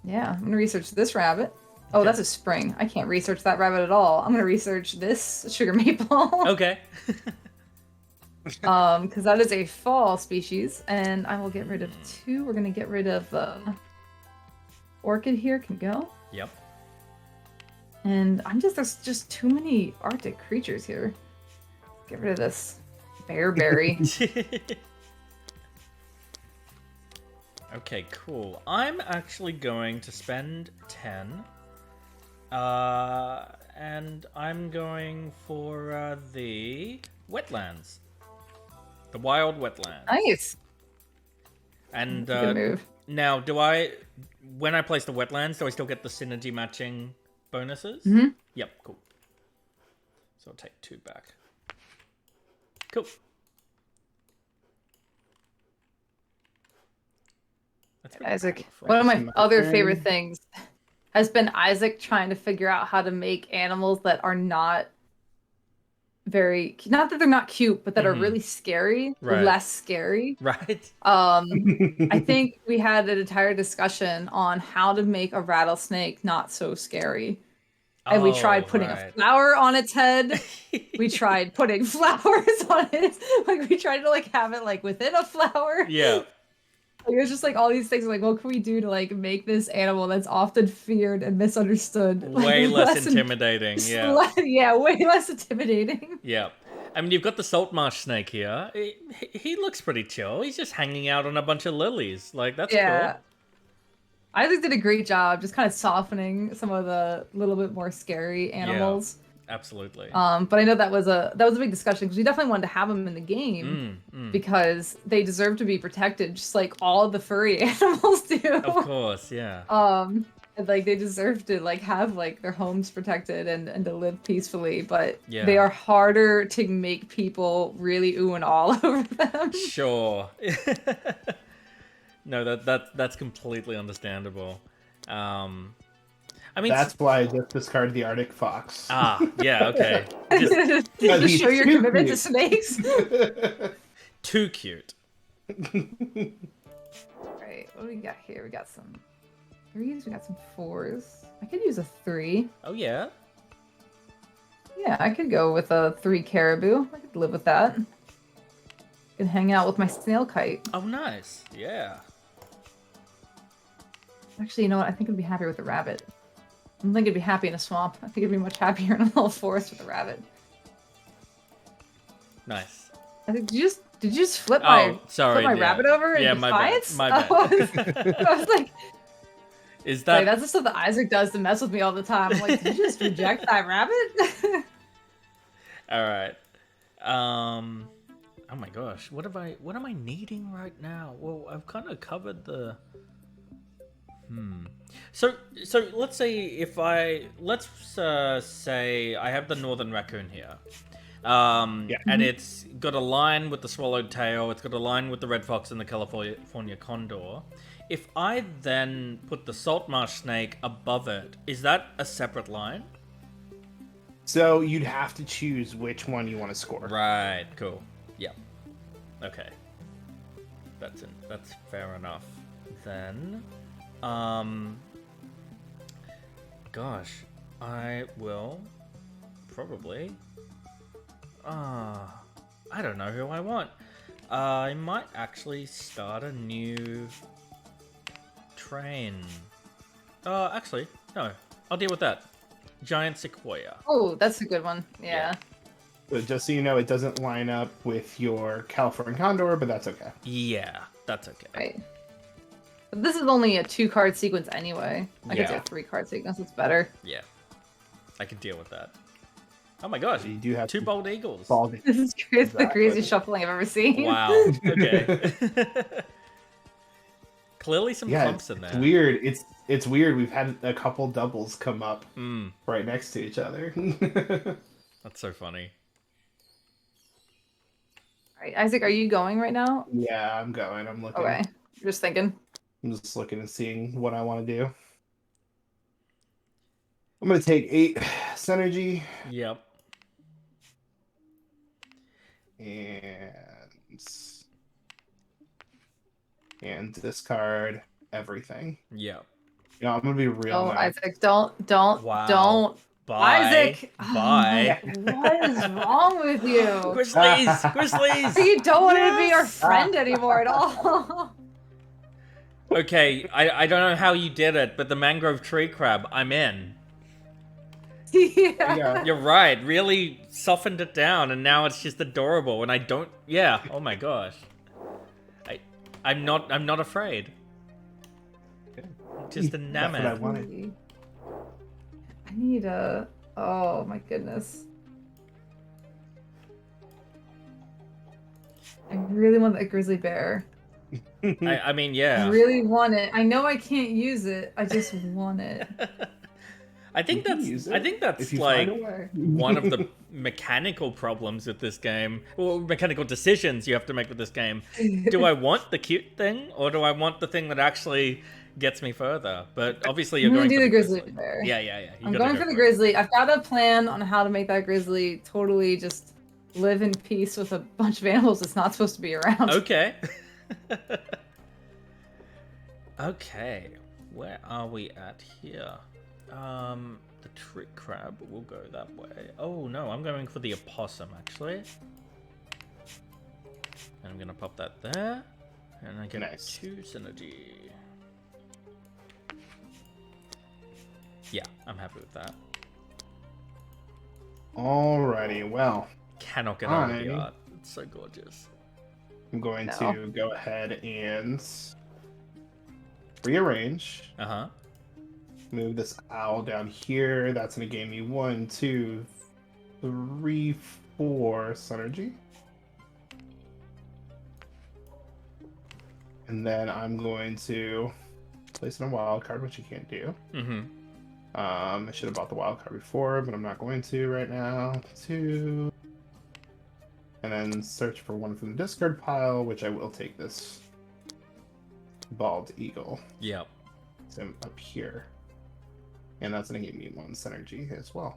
Yeah, I'm gonna research this rabbit. Oh, that's a spring. I can't research that rabbit at all. I'm gonna research this sugar maple. Okay. Because that is a fall species, and I will get rid of 2. We're gonna get rid of orchid here. Can go. Yep. And there's just too many Arctic creatures here. Get rid of this bearberry. Okay, cool. I'm actually going to spend 10. And I'm going for the wetlands. The wild wetlands. Nice. And good move. Now, when I place the wetlands, do I still get the synergy matching bonuses? Mm-hmm. Yep, cool. So I'll take 2 back. Cool. Isaac, one of my other favorite things has been Isaac trying to figure out how to make animals that are not that they're not cute, but that are really scary, less scary. Right. I think we had an entire discussion on how to make a rattlesnake not so scary. And we tried putting a flower on its head. We tried putting flowers on it. Like we tried to have it within a flower. Yeah. It was just all these things. What can we do to make this animal that's often feared and misunderstood way less intimidating? Yeah, way less intimidating. Yeah. I mean, you've got the salt marsh snake here. He looks pretty chill. He's just hanging out on a bunch of lilies. That's cool. Isaac did a great job just kind of softening some of the little bit more scary animals. Yeah, absolutely. But I know that was a big discussion because we definitely wanted to have them in the game because they deserve to be protected just like all the furry animals do. Of course, yeah. And, like, they deserve to like have like their homes protected and to live peacefully, but they are harder to make people really ooh and all over them. Sure. No, that's completely understandable. I mean, that's why I just discarded the Arctic fox. Ah, yeah, okay. Did you show your commitment to snakes? Too cute. Right, what do we got here? We got some 3s, we got some 4s. I could use a 3. Oh, yeah? Yeah, I could go with a 3 caribou. I could live with that. Can hang out with my snail kite. Oh, nice. Yeah. Actually, you know what? I think I'd be happier with a rabbit. I don't think I'd be happy in a swamp. I think I'd be much happier in a little forest with a rabbit. Nice. I think did you just flip my rabbit over in defiance? My bad. I was like, is that like, that's the stuff that Isaac does to mess with me all the time. I'm like, did you just reject that rabbit? All right. Oh my gosh, what am I needing right now? Well, I've kind of covered the. So let's say let's say I have the northern raccoon here. And it's got a line with the swallowed tail, it's got a line with the red fox and the California condor. If I then put the salt marsh snake above it, is that a separate line? So you'd have to choose which one you want to score. Right, cool. Yep. Okay. That's fair enough. Then, gosh, I will probably, I don't know who I want. I might actually start a new train. Actually, no, I'll deal with that. Giant sequoia. Oh, that's a good one. Yeah. So just so you know, it doesn't line up with your California condor, but that's okay. Yeah, that's okay. Right. But this is only a 2-card sequence anyway. I could do a 3-card sequence. It's better. Yeah, I can deal with that. Oh my gosh, you do have 2 bald eagles. This is the craziest shuffling I've ever seen. Wow. Okay. Clearly some clumps in there. It's weird. It's weird. We've had a couple doubles come up right next to each other. That's so funny. All right, Isaac, are you going right now? Yeah, I'm going. I'm looking. Okay, you're just thinking. I'm just looking and seeing what I want to do. I'm going to take 8 synergy. Yep. And discard everything. Yep. You know, I'm going to be real. Oh, nice. Isaac, don't. Bye. Isaac! Bye. What is wrong with you? GRIZZLYs! You don't want to be our friend anymore at all. Okay, I don't know how you did it, but the mangrove tree crab, I'm in. Yeah. You're right, really softened it down, and now it's just adorable, and I don't... Yeah, oh my gosh. I'm not afraid. I'm just enamored. That's what I wanted. I need a... Oh my goodness. I really want that grizzly bear. I mean, yeah. I really want it. I know I can't use it. I just want it. I think that's like one of the mechanical problems with this game, or mechanical decisions you have to make with this game. Do I want the cute thing, or do I want the thing that actually gets me further? But obviously, you're going to do the grizzly bear. Yeah. I'm going for the grizzly. I've got a plan on how to make that grizzly totally just live in peace with a bunch of animals that's not supposed to be around. Okay. Okay, where are we at here? The trick crab will go that way. Oh no, I'm going for the opossum actually. And I'm gonna pop that there. And I get 2 synergy. Yeah, I'm happy with that. Alrighty, well. Cannot get over the art. It's so gorgeous. I'm going to go ahead and rearrange. Move this owl down here. That's going to gain me 1, 2, 3, 4 synergy. And then I'm going to place in a wild card, which you can't do. Mm-hmm. I should have bought the wild card before, but I'm not going to right now. 2. And then search for one from the discard pile, which I will take this bald eagle. Yep. So I'm up here. And that's going to give me 1 synergy as well.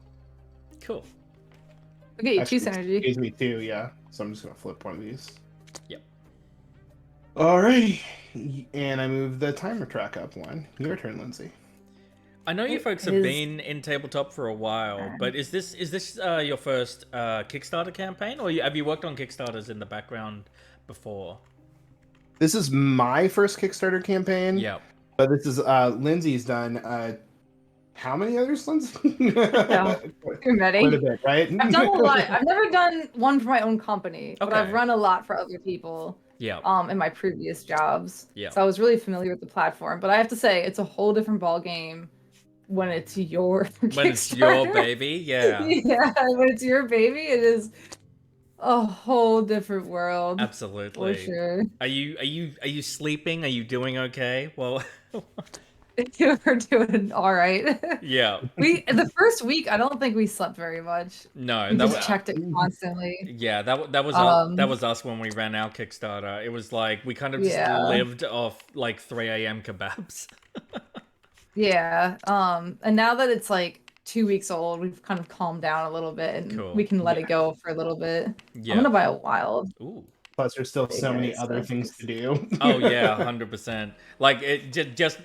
Cool. Okay, Actually, 2 synergy. It gives me 2, yeah. So I'm just going to flip one of these. Yep. Alrighty. And I move the timer track up 1. Your turn, Linsey. I know you folks have been in tabletop for a while, but is this your first Kickstarter campaign, or have you worked on Kickstarters in the background before? This is my first Kickstarter campaign. Yeah. But this is Lindsay's done. How many others, Lindsay? Yeah. Too many. Quite a bit, right? I've done a lot. I've never done one for my own company, but I've Okay. run a lot for other people. Yeah. In my previous jobs. Yeah. So I was really familiar with the platform, but I have to say it's a whole different ball game when it's your When it's your baby, yeah. Yeah, when it's your baby, it is a whole different world. Absolutely. For sure. Are you sleeping? Are you doing okay? Well, We're doing all right. yeah. The first week, I don't think we slept very much. No, We that just checked it constantly. Yeah, that was us when we ran our Kickstarter. It was like we kind of just lived off like 3 a.m. kebabs. Yeah. And now that it's like 2 weeks old, we've kind of calmed down a little bit, and we can let it go for a little bit. Yeah. I'm gonna buy a wild. Ooh. Plus, there's still so many other things to do. Oh yeah, 100%. Like it just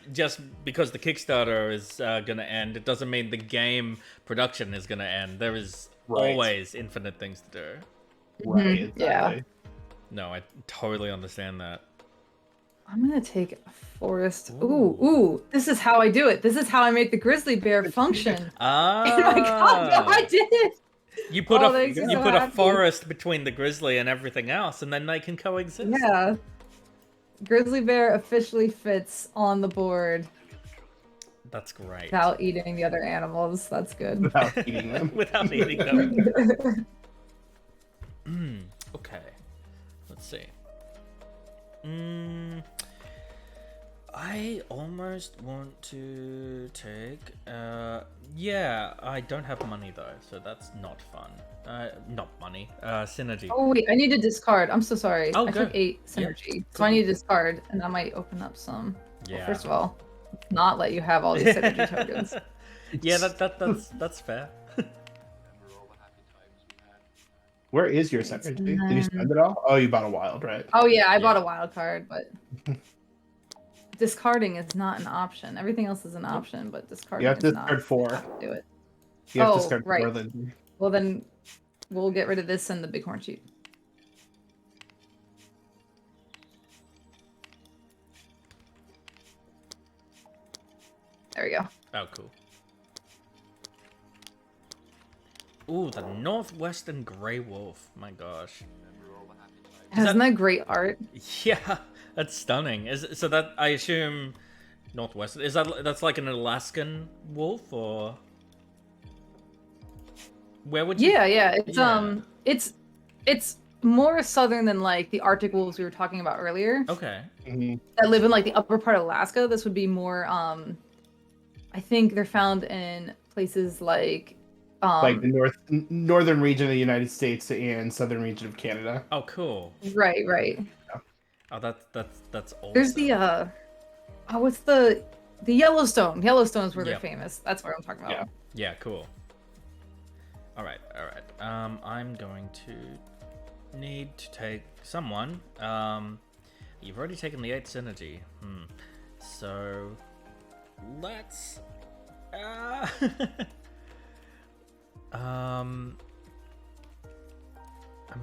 because the Kickstarter is gonna end, it doesn't mean the game production is gonna end. There is always infinite things to do. Right. Exactly. Yeah. No, I totally understand that. I'm gonna take a forest. Ooh, this is how I do it. This is how I make the grizzly bear function. Ah. Oh my god, I did it! You put a forest between the grizzly and everything else, and then they can coexist. Yeah. Grizzly bear officially fits on the board. That's great. Without eating the other animals. That's good. Without eating them. Without eating them. Okay. Let's see. I almost want to take... yeah, I don't have money though, so that's not fun. Not money. Synergy. Oh wait, I need to discard. I'm so sorry. Oh, I took 8 synergy. So I need to discard, and that might open up some. Yeah. Well, first of all, not let you have all these synergy tokens. Yeah, that's fair. Where is your synergy? Did you spend it all? Oh, you bought a wild, right? Oh yeah, I bought a wild card, but discarding is not an option. Everything else is an option, but discarding is not. You have to discard 4. Do it. You have to discard 4, then. Well then, we'll get rid of this and the bighorn sheep. There we go. Oh, cool. Ooh, the Northwestern Grey Wolf. My gosh. Isn't that great art? Yeah, that's stunning. So that, I assume, Northwestern, that's like an Alaskan wolf, or where would you? Yeah. It's more southern than like the Arctic wolves we were talking about earlier. Okay. That live in like the upper part of Alaska. This would be more. I think they're found in places like the northern region of the United States and southern region of Canada. Oh, cool. Right. Yeah. Oh, that's awesome. There's the what's the Yellowstone? Yellowstone is where they're famous. That's what I'm talking about. Yeah, cool. All right. I'm going to need to take someone. You've already taken the 8 synergy. So let's I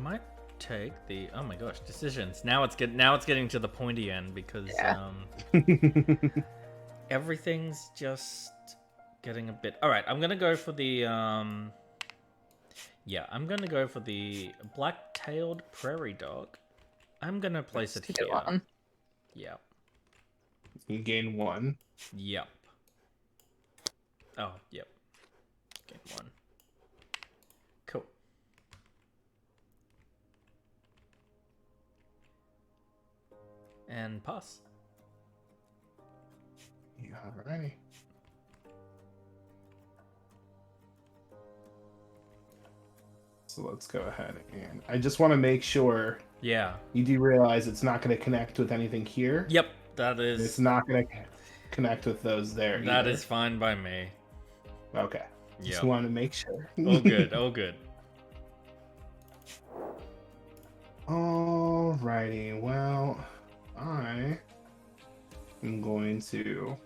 might take the, oh my gosh, decisions. Now it's getting to the pointy end because everything's just getting a bit. All right, I'm gonna go for the I'm gonna go for the black-tailed prairie dog. I'm gonna place it here. Yeah. You gain 1. Yep. Oh, yep. Gain 1. Cool. And pass. Alrighty. So let's go ahead and I just want to make sure. Yeah. You do realize it's not going to connect with anything here. Yep, that is. It's not going to connect with those there. That is fine by me. Okay. Just Yep. want to make sure. All good. All good. Alrighty. Well, I am going to.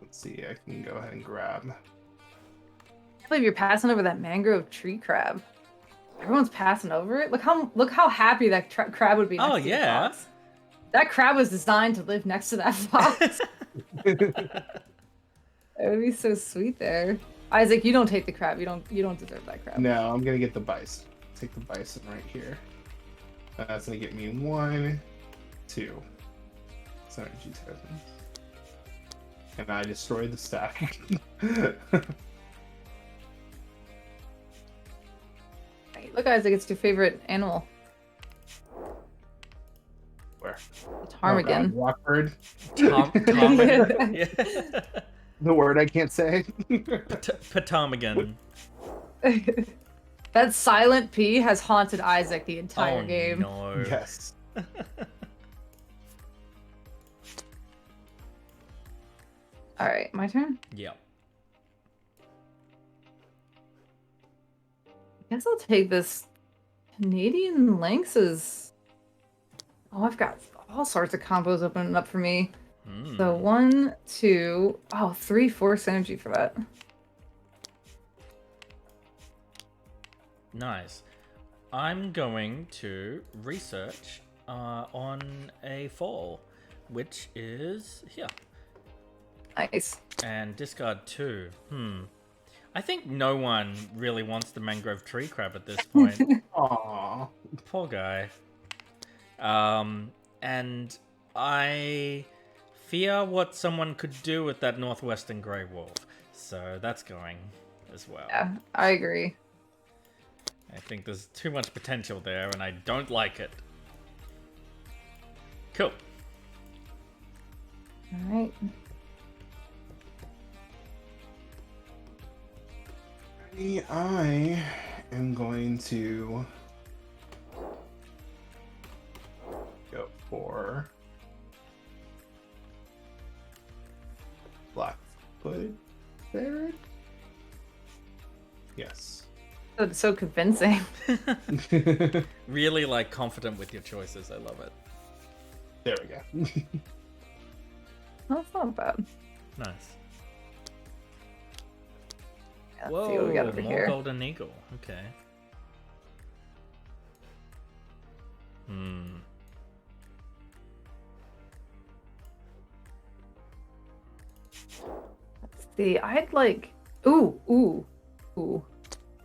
Let's see. I can go ahead and grab. I can't believe you're passing over that mangrove tree crab. Everyone's passing over it. Look how happy that crab would be. Next to the fox. That crab was designed to live next to that fox. It would be so sweet there. Isaac, you don't take the crab. You don't deserve that crab. No, I'm gonna get the bison. Take the bison right here. That's gonna get me 1, 2 synergy tokens. And I destroyed the stack. Look, Isaac, it's your favorite animal. Where? It's ptarmigan. Rockbird. Ptarmigan. Yeah. The word I can't say. Ptarmigan. That silent P has haunted Isaac the entire game. No. Yes. All right, my turn. Yep. I guess I'll take this Canadian lynxes. Oh, I've got all sorts of combos opening up for me. So 1, 2, 3, 4 synergy for that. Nice. I'm going to research on a fall, which is here. Nice. And discard 2. I think no one really wants the mangrove tree crab at this point. Aww. Poor guy. And I fear what someone could do with that northwestern grey wolf. So that's going as well. Yeah, I agree. I think there's too much potential there, and I don't like it. Cool. All right. I am going to go for Black-footed ferret. Yes. That's so convincing. Really, like, confident with your choices. I love it. There we go. That's not bad. Nice. Let's Whoa, see what we got over more here. golden eagle. Okay. Let's see. I'd like. Ooh.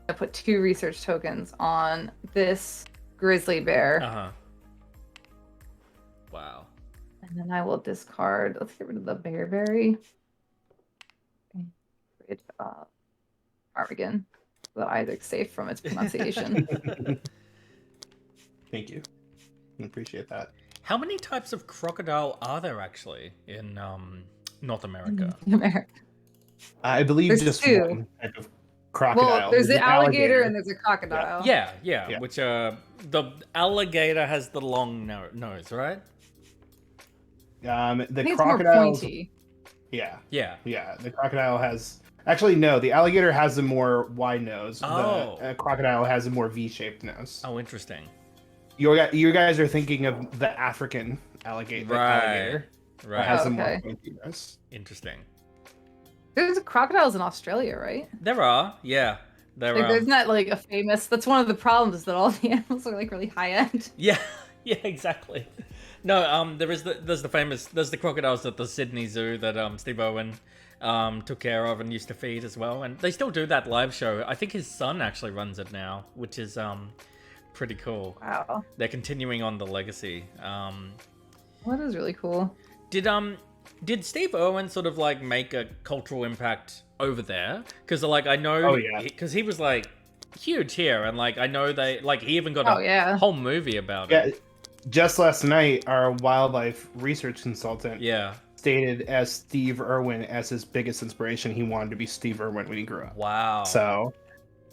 I put 2 research tokens on this grizzly bear. Uh-huh. Wow. And then I will discard. Let's get rid of the bearberry. Rid of ptarmigan. So that Isaac's safe from its pronunciation. Thank you. I appreciate that. How many types of crocodile are there actually in North America? I believe There's just 2. one type of crocodile. Well, there's the an alligator and there's a crocodile. Yeah. Which the alligator has the long nose, right? The It's crocodile. more pointy. Yeah. Yeah. The crocodile has. Actually, no. The alligator has a more wide nose. Oh. The crocodile has a more V-shaped nose. Oh, interesting. You guys are thinking of the African alligator. Right. That has a more pointy nose. Interesting. There's crocodiles in Australia, right? There are, yeah. There's not like a famous. That's one of the problems, is that all the animals are like really high end. Yeah, exactly. No, there's the crocodiles at the Sydney Zoo that Steve Owen took care of and used to feed as well, and they still do that live show. I think his son actually runs it now, which is pretty cool. Wow. They're continuing on the legacy. That is really cool. Did Steve Irwin sort of like make a cultural impact over there? Because like I know, because he was like huge here, and like I know they like he even got a whole movie about it. just last night, our wildlife research consultant Yeah. stated as Steve Irwin as his biggest inspiration. He wanted to be Steve Irwin when he grew up. Wow. So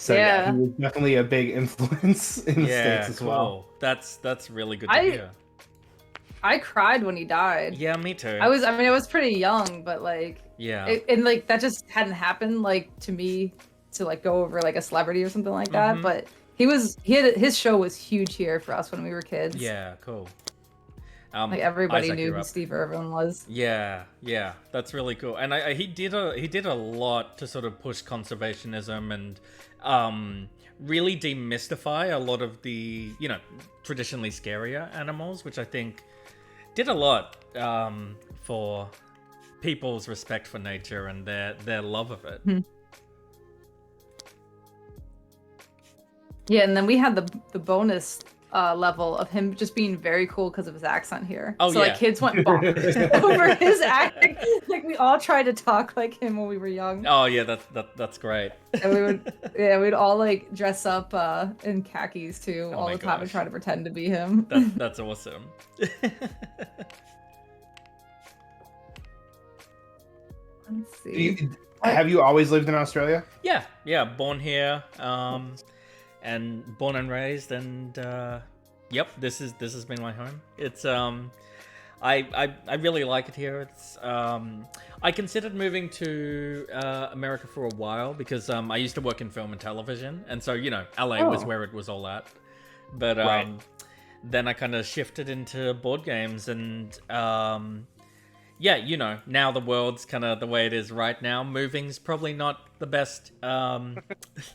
yeah, he was definitely a big influence in the States as well. That's really good to hear. I cried when he died. Yeah, me too. I was pretty young, but like, and like that just hadn't happened like to me to like go over like a celebrity or something like that. But his show was huge here for us when we were kids. Yeah, cool. Like everybody knew who Steve Irwin was. Yeah, that's really cool. And he did a lot to sort of push conservationism and really demystify a lot of the traditionally scarier animals, which I think did a lot for people's respect for nature and their love of it. Yeah, and then we had the bonus level of him just being very cool because of his accent here. So like kids went bonkers over his acting. Like we all tried to talk like him when we were young. Oh yeah, that's great. And we'd all like dress up in khakis too all the time and try to pretend to be him. That's awesome. Let's see. Have you always lived in Australia? Yeah, born here, and born and raised, and yep, this has been my home. It's I really like it here. It's I considered moving to America for a while because I used to work in film and television, and so LA was where it was all at. But then I kind of shifted into board games, and yeah, now the world's kind of the way it is right now. Moving's probably not the best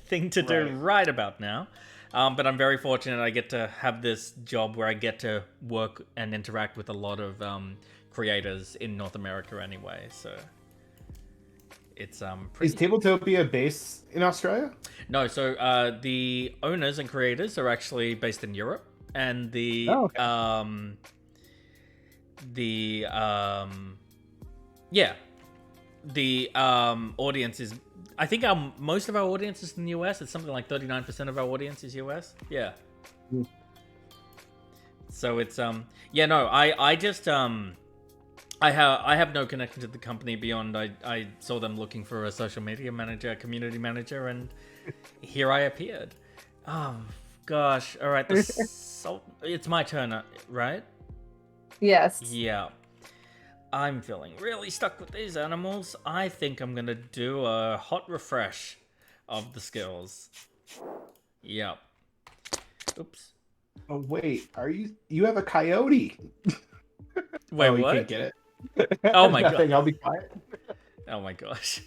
thing to do right about now. But I'm very fortunate I get to have this job where I get to work and interact with a lot of creators in North America anyway. So it's pretty... Is Tabletopia based in Australia? No, so the owners and creators are actually based in Europe, and the audience is, I think most of our audience is in the US. It's something like 39% of our audience is US. Yeah. So it's I just I have no connection to the company beyond I saw them looking for a social media manager, community manager, and here I appeared. Oh gosh. All right, it's my turn, right? Yes. Yeah. I'm feeling really stuck with these animals. I think I'm gonna do a hot refresh of the skills. Yep. Oops. Oh wait, you have a coyote? Wait, what? You can't get it. Oh my god. I'll be quiet. Oh my gosh.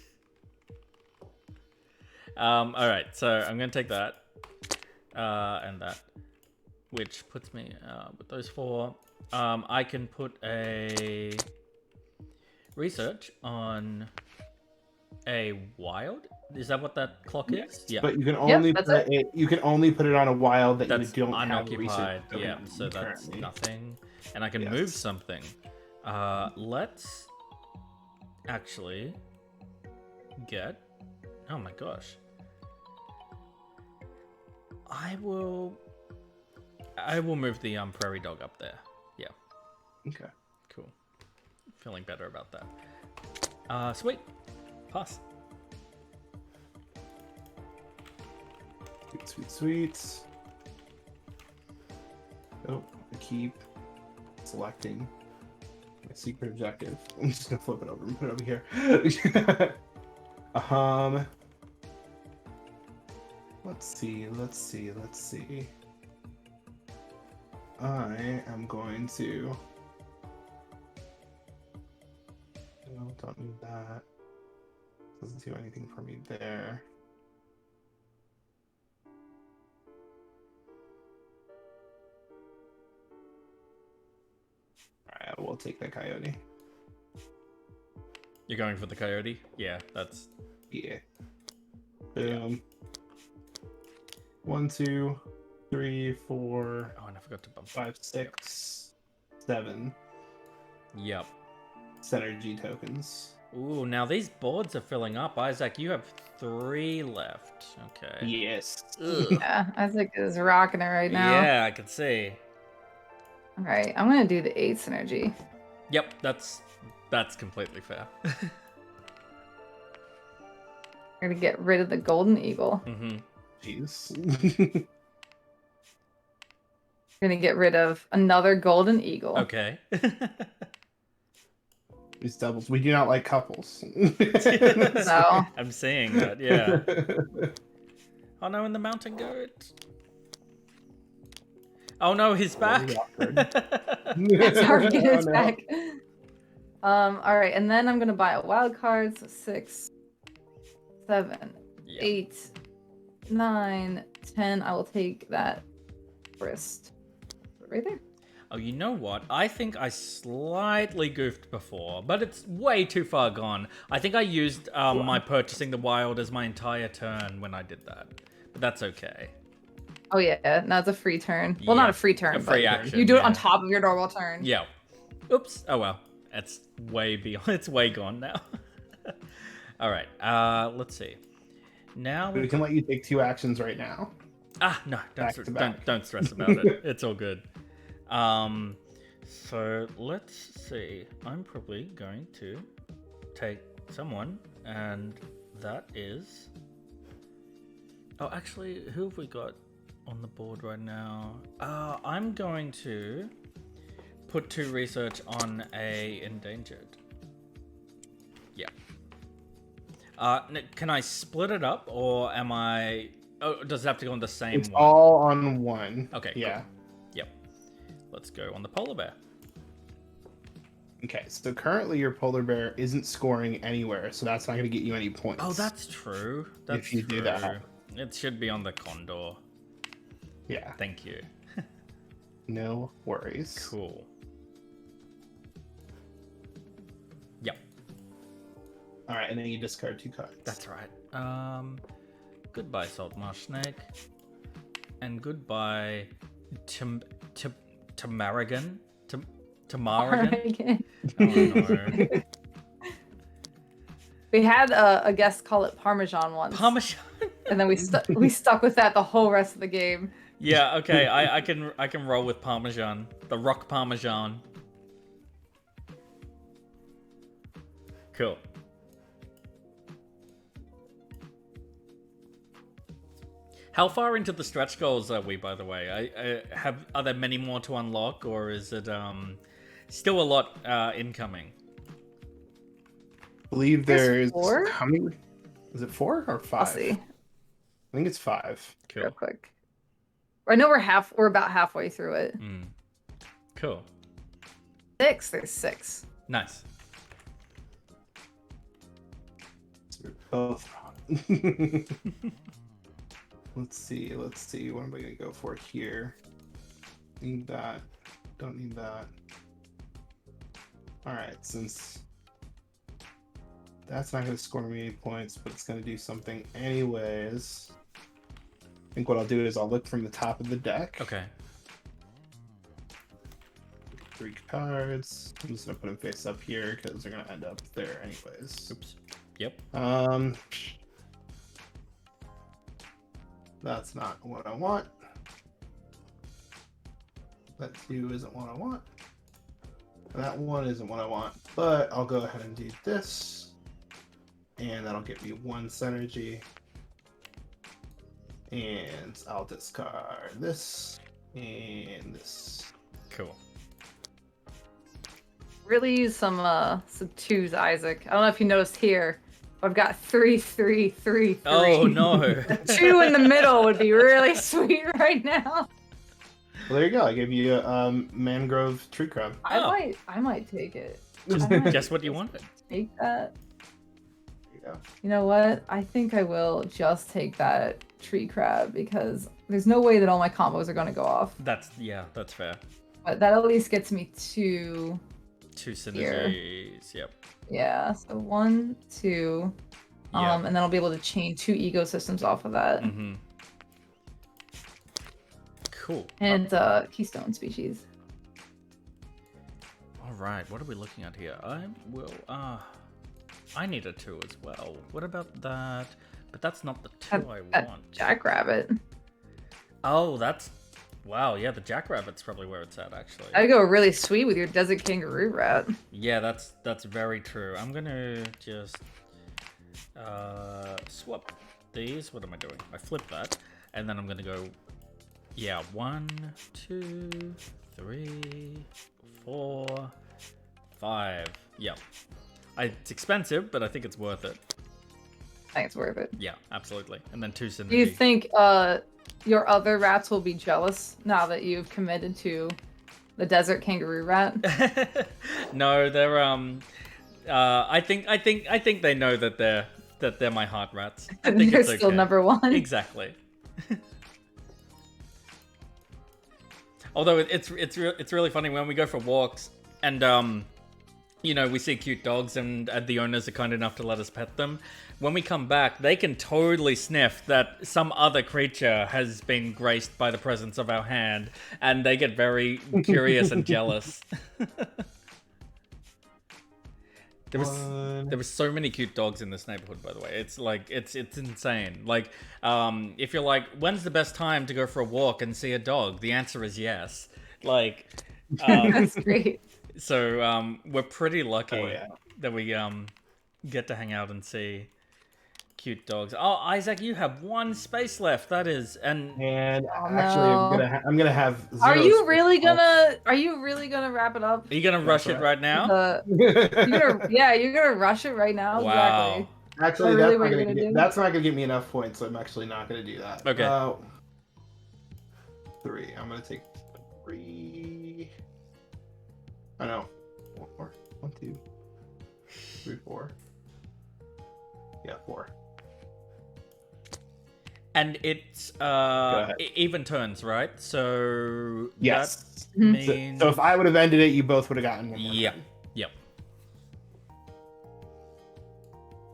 All right, so I'm gonna take that and that, which puts me with those four. I can put a research on a wild. Is that what that clock is? Yeah. But you can only you can only put it on a wild that you don't unoccupied. have Yeah, so that's nothing. And I can move something. Let's actually get... Oh my gosh. I will move the prairie dog up there. Yeah. Okay. Cool. Feeling better about that. Sweet. Pass. Sweet. Oh, I keep selecting my secret objective. I'm just gonna flip it over and put it over here. Let's see. I am going to... No, don't need that. Doesn't do anything for me there. Alright, I will take the coyote. You're going for the coyote? Yeah, that's... Yeah. Boom. 1, 2, 3, 4. Oh, and I forgot to bump 5, 6, 7. Yep. Synergy tokens. Ooh, now these boards are filling up. Isaac, you have 3 left. Okay. Yes. Yeah, Isaac is rocking it right now. Yeah, I can see. All right, I'm gonna do the 8 synergy. Yep, that's completely fair. We're gonna get rid of the golden eagle. Mm-hmm. Jeez. We're gonna get rid of another golden eagle. Okay. These doubles. We do not like couples. No. I'm seeing that, yeah. Oh no, and the mountain goat. Oh no, he's back. Target is back. All right, and then I'm gonna buy a wild card. So 6, 7, 8, 9, 10. I will take that wrist right there. Oh, you know what? I think I slightly goofed before, but it's way too far gone. I think I used my purchasing the wild as my entire turn when I did that, but that's okay. Oh yeah, no, it's a free turn. Well, not a free turn, a free action. You do it on top of your normal turn. Yeah. Oops. Oh well. It's way beyond. It's way gone now. All right. Let's see. Now we can let you take 2 actions right now. No, don't stress about it. It's all good. So let's see. I'm probably going to take someone, and that is. Oh, actually, who have we got on the board right now? I'm going to put 2 research on a endangered. Yeah. Can I split it up, or am I? Oh, does it have to go on the same it's one? It's all on one. Okay. Yeah. Cool. Yep. Let's go on the polar bear. Okay, so currently your polar bear isn't scoring anywhere, so that's not going to get you any points. Oh, that's true. That's if you true. do that. It should be on the condor. Yeah. Thank you. No worries. Cool. Yep. All right, and then you discard 2 cards. That's right. Goodbye, salt marsh snake, and goodbye, Tamaragan. Tamaragan. Oh no. We had a guest call it Parmesan once. Parmesan. And then we stuck with that the whole rest of the game. Yeah. Okay. I can roll with Parmesan. The rock Parmesan. Cool. How far into the stretch goals are we, by the way? Are there many more to unlock, or is it still a lot incoming? I believe there's 4? How many? Is it 4 or 5? I'll see. I think it's 5. Cool. Real quick. I know we're about halfway through it. Cool. 6. There's 6. Nice. So we're both wrong. Let's see. What am I gonna go for here? Need that. Don't need that. All right, since that's not gonna score me any points, but it's gonna do something anyways. I think what I'll do is I'll look from the top of the deck. Okay. 3 cards. I'm just gonna put them face up here because they're gonna end up there anyways. Oops. Yep. That's not what I want. That 2 isn't what I want. That 1 isn't what I want. But I'll go ahead and do this. And that'll give me 1 synergy. And I'll discard this and this. Cool. Really use some 2s, Isaac. I don't know if you noticed here. I've got 3, 3, 3, 3. Oh no. 2 in the middle would be really sweet right now. Well, there you go. I gave you a mangrove tree crab. I might take it. Guess what you wanted. Take that. There you go. You know what? I think I will just take that tree crab because there's no way that all my combos are going to go off. That's fair. But that at least gets me 2 synergies. Yep. Yeah, so 1, 2. Yeah. And then I'll be able to chain 2 ecosystems off of that. Mm-hmm. Cool. And Keystone species. All right, what are we looking at here? I will. I need a 2 as well. What about that? But that's not the 2 I want. Jackrabbit. Oh, that's Wow, yeah, the jackrabbit's probably where it's at, actually. I go really sweet with your desert kangaroo rat. Yeah, that's very true. I'm gonna just swap these. What am I doing? I flip that, and then I'm gonna go. Yeah, 1, 2, 3, 4, 5. Yep. It's expensive, but I think it's worth it. I think it's worth it. Yeah, absolutely. And then 2 synergy. Do you think your other rats will be jealous now that you've committed to the desert kangaroo rat? No, they're I think they know that they're my heart rats. I think They're it's still okay. number 1. Exactly. Although it's really funny when we go for walks and you know, we see cute dogs and the owners are kind enough to let us pet them. When we come back, they can totally sniff that some other creature has been graced by the presence of our hand, and they get very curious and jealous. There was so many cute dogs in this neighborhood, by the way. It's like it's insane. Like, if you're like, when's the best time to go for a walk and see a dog? The answer is yes. Like, That's great. So we're pretty lucky that we get to hang out and see cute dogs. Oh, Isaac, you have 1 space left. That is, and actually, I'm gonna have. Are you really gonna wrap it up? Are you gonna rush it right now? You're gonna rush it right now. Wow. Exactly. Actually, Really that's not gonna get me enough points, so I'm actually not gonna do that. Okay. 3. I'm gonna take 3. I know. 4. 1, 2, 3, 4. Yeah, 4. And it's even turns, right? So yes. That means... So if I would have ended it, you both would have gotten 1 more. Yep.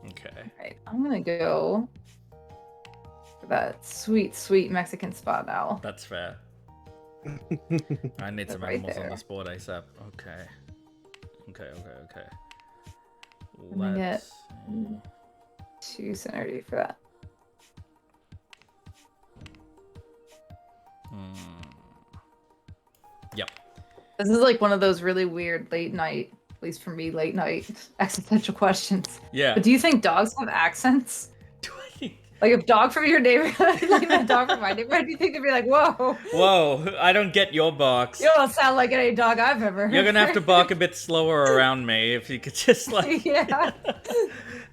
Okay. All right, I'm gonna go for that sweet Mexican spot now. That's fair. I need some Right animals there. on this board ASAP. Okay. I'm gonna get 2 synergy for that. Yep. This is like one of those really weird late night, at least for me, late night existential questions. Yeah. But do you think dogs have accents? Do I think... Like if dog from your neighborhood, like a dog from my neighborhood, do you think they'd be like, whoa? Whoa, I don't get your barks. You don't sound like any dog I've ever heard. You're gonna have to bark a bit slower around me if you could just like... Yeah.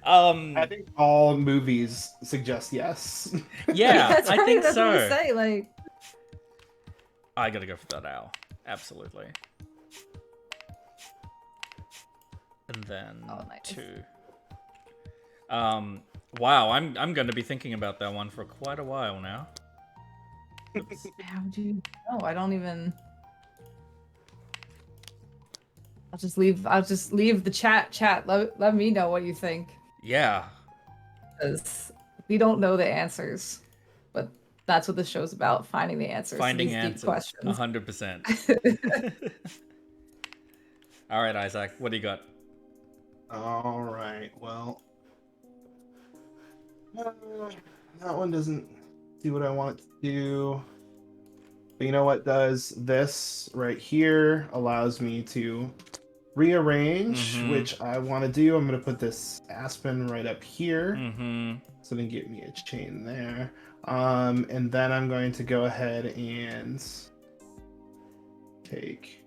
I think all movies suggest yes. Yeah, that's I right, think that's so. What I say, like... I gotta go for that owl. Absolutely. And then nice. 2. Wow, I'm going to be thinking about that one for quite a while now. How do you know? I don't even. I'll just leave the chat. Let me know what you think. Yeah. Because we don't know the answers, but that's what the show's about: finding the answers. Finding to these answers. Deep questions. 100%. All right, Isaac, what do you got? All right. Well, that one doesn't do what I want it to do. But you know what does? This right here allows me to rearrange, which I want to do. I'm going to put this aspen right up here. So then get me a chain there. And then I'm going to go ahead and take...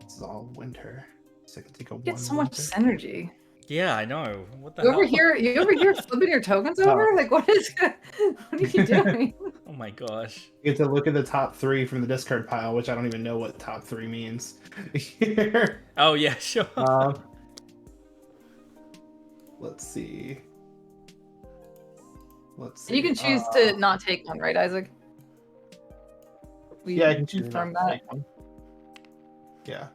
This is all winter. So I can take a Get so much synergy. Yeah, I know. What the You hell? You over here flipping your tokens over? Like, what are you doing? Oh my gosh. You get to look at the top 3 from the discard pile, which I don't even know what top 3 means. Oh yeah, sure. Let's see. You can choose to not take one, right, Isaac? Yeah, I can choose confirm not to that. take one. Yeah.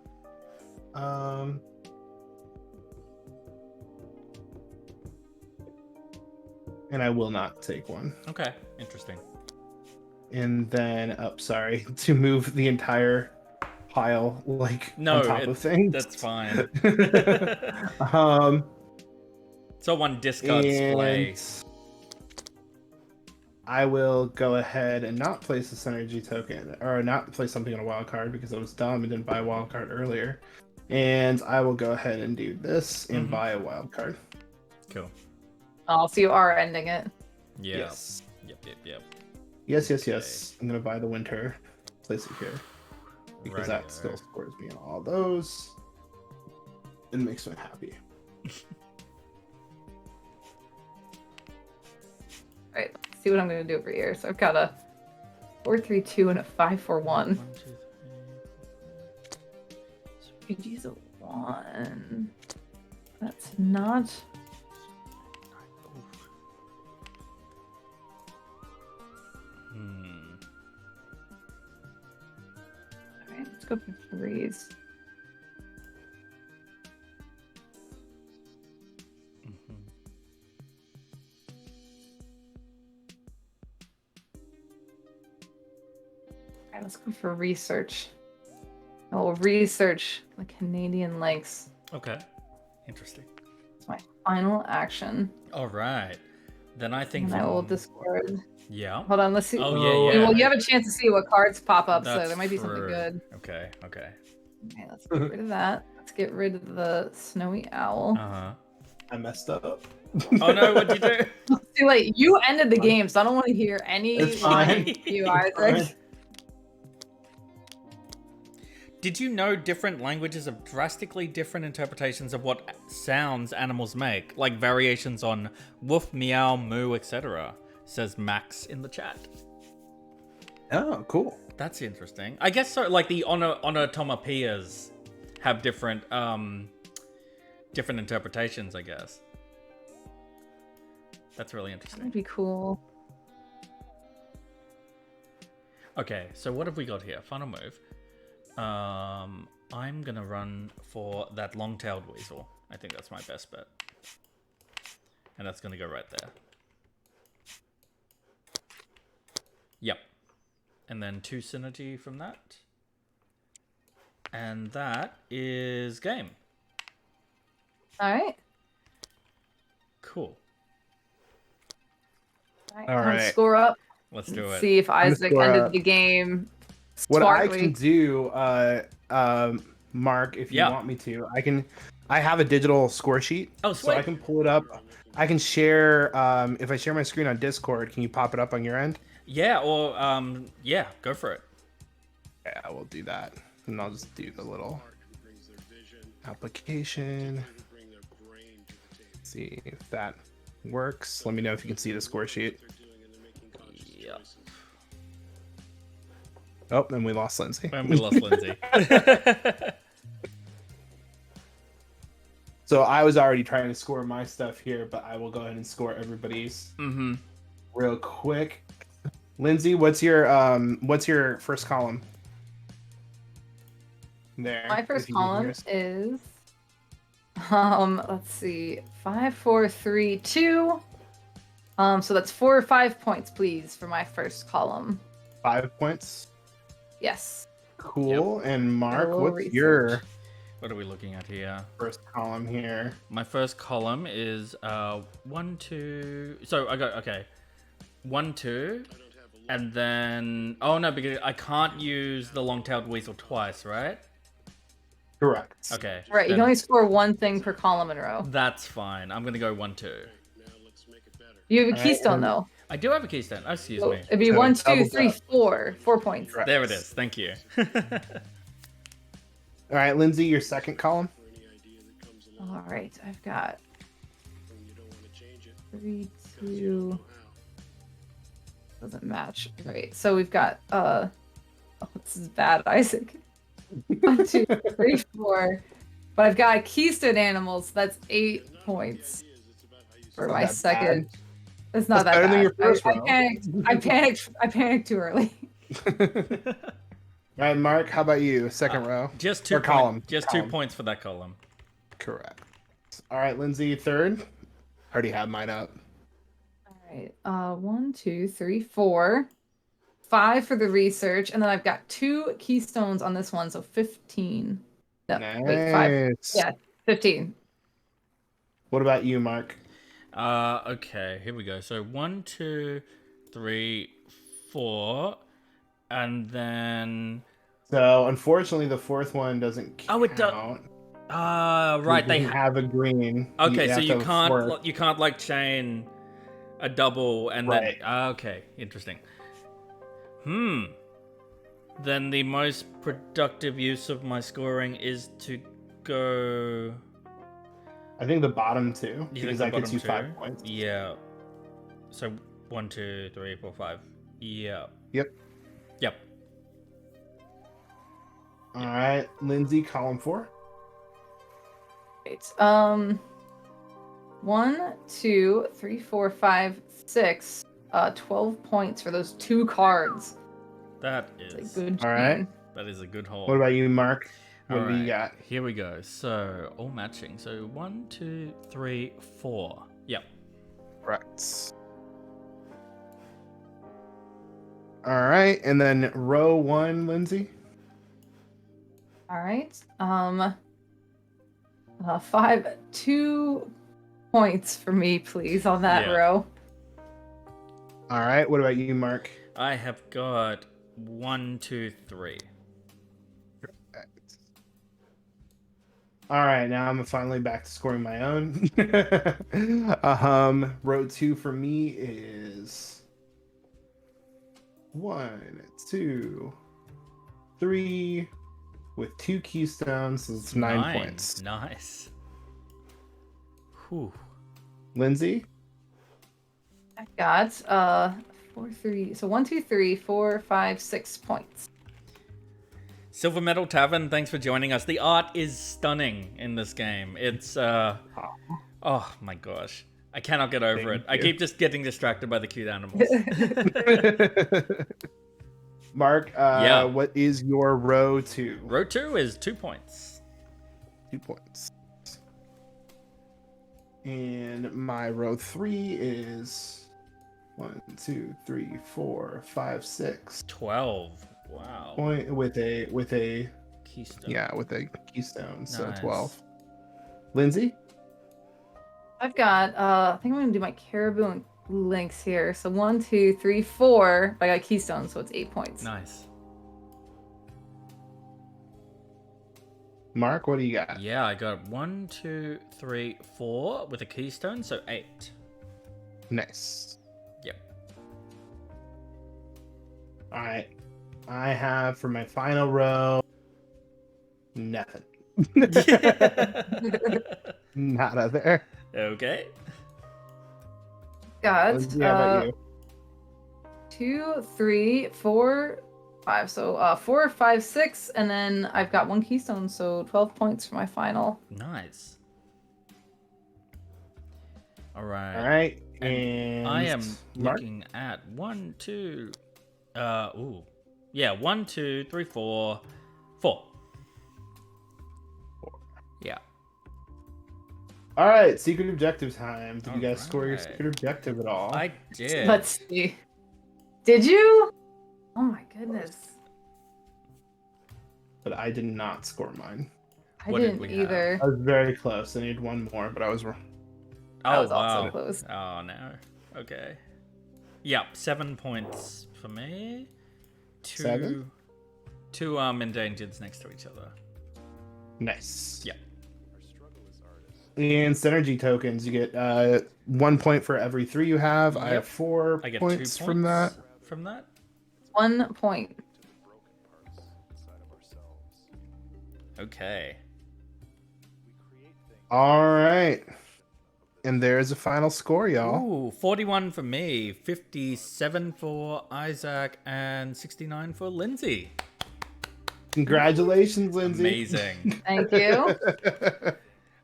And I will not take one. Okay, interesting. And then, sorry, to move the entire pile, like, on top of things. That's fine. So one discard display. I will go ahead and not place a synergy token, or not place something on a wild card because I was dumb and didn't buy a wild card earlier. And I will go ahead and do this and buy a wild card. Cool. Oh, so you are ending it. Yeah. Yes. Yep. Yes. I'm going to buy the winter. Place it here. Because that still scores me on all those. It makes me happy. Alright, let's see what I'm going to do over here. So I've got a 4-3-2 and a 5-4-1. Use a 1. That's not. Alright, let's go for 3s. Alright, let's go for research. Oh, research the Canadian lakes. Okay. Interesting. It's my final action. All right. Then I think. And I will discard. Yeah. Hold on, let's see. Oh, yeah. Well, you have a chance to see what cards pop up, That's so there might be something good. Okay. Okay, let's get rid of that. Let's get rid of the snowy owl. I messed up. Oh no, what'd you do? It's too late. You ended the game, so I don't want to hear any. It's fine. You, Isaac. Did you know different languages have drastically different interpretations of what sounds animals make? Like variations on woof, meow, moo, etc. Says Max in the chat. Oh, cool. That's interesting. I guess so. Like the onomatopoeias have different different interpretations, I guess. That's really interesting. That'd be cool. Okay, so what have we got here? Final move. I'm gonna run for that long-tailed weasel. I think that's my best bet. And that's gonna go right there. Yep. And then 2 synergy from that. And that is game. Alright. Cool. Alright. Score up. Let's do it. See if Isaac ended the game. What I smartly. can do, Mark, if you want me to, I have a digital score sheet. Oh, sweet. So I can pull it up. I can share, if I share my screen on Discord, can you pop it up on your end? Yeah, or, yeah, go for it. Yeah, I will do that. And I'll just do the little application. See if that works. Let me know if you can see the score sheet. Yep. Oh, and we lost Linsey. And we lost Linsey. So I was already trying to score my stuff here, but I will go ahead and score everybody's real quick. Linsey, what's your first column? There. My first column is let's see, 5, 4, 3, 2. So that's 4 or 5 points, please, for my first column. 5 points. Yes. Cool. Yep. And Mark, what's research. your What are we looking at here? first column here? My first column is 1, 2. So I got 1, 2, and then because I can't use the long-tailed weasel twice, right? Correct. Okay. Right, you can only score 1 thing per column in a row. That's fine. I'm gonna go 1, 2. You have a keystone though. I do have a keystone. Oh, excuse me. It'd be 1, 2, 3, 4. 4 points. Correct. There it is. Thank you. All right, Linsey, your second column. All right, I've got 3, 2. Doesn't match. Right, so we've got oh, this is bad, Isaac. 1, 2, 3, 4. But I've got Keystone animals. So that's 8 points for my second. Bad. It's not That's that better bad. than your first I panicked too early. All right, Mark, how about you? Second row. Just 2 column. Just 2 points for that column. Correct. All right, Linsey, third. Already have mine up. All right. 1, 2, 3, 4. 5 for the research, and then I've got 2 keystones on this one, so 15. No, Nice. wait, 5. Yeah, 15. What about you, Mark? Okay, here we go. So 1, 2, 3, 4, and then. So unfortunately, the fourth one doesn't count. Oh, it does. Right. They have a green. Okay, so you can't like chain a double and right. then. Okay, interesting. Then the most productive use of my scoring is to go. I think the bottom two, because that gets you 5 points. Yeah. So 1, 2, 3, 4, 5. Yeah. Yep. All right, Linsey, column 4. Right. 1, 2, 3, 4, 5, 6. 12 points for those 2 cards. That is a good all right. That is a good haul. What about you, Mark? What do you got? Here we go. So all matching. So 1, 2, 3, 4. Yep. Correct. All right, and then row 1, Linsey. All right. 2 points for me, please, on that row. All right. What about you, Mark? I have got 1, 2, 3. Perfect. All right. Now I'm finally back to scoring my own. Row 2 for me is 1, 2, 3. With 2 keystones, so it's 9 points. Nice. Whew. Linsey? I got 4, 3. So 1, 2, 3, 4, 5, 6 points. Silver Medal Tavern, thanks for joining us. The art is stunning in this game. It's oh my gosh. I cannot get over it. I keep just getting distracted by the cute animals. Mark, what is your row 2? Row 2 is 2 points. 2 points. And my row 3 is 1, 2, 3, 4, 5, 6. 12. Wow. Point with a keystone. Yeah, with a keystone. So Nice. 12. Linsey? I've got I think I'm gonna do my caribou and links here. So 1, 2, 3, 4. I got keystone, so it's 8 points. Nice. Mark, what do you got? Yeah, I got 1, 2, 3, 4 with a keystone, so 8. Nice. Yep. All right. I have for my final row nothing. Nada there. Okay. Got Linsey, how about you? 2, 3, 4, 5. So 4, 5, 6, and then I've got 1 keystone, so 12 points for my final. Nice. All right. All right. And I am Mark? looking at 1, 2. Yeah, 1, 2, 3, 4. 4. Yeah. All right, secret objective time. Did you guys score your Alright. secret objective at all? I did. Let's see. Did you? Oh my goodness. But I did not score mine. I What did didn't we have? either. I was very close. I needed one more, but I was wrong. I Oh, was also wow. close. Oh, no. Okay. Yep, 7 points for me. 2. 7? 2 endangereds next to each other. Nice. Yeah. And synergy tokens, you get 1 point for every 3 you have. I Yep. have 4 I get points 2 from that. From that? 1 point. Okay. All right. And there's a final score, y'all. Ooh, 41 for me, 57 for Isaac, and 69 for Linsey. Congratulations, Linsey. Amazing. Thank you.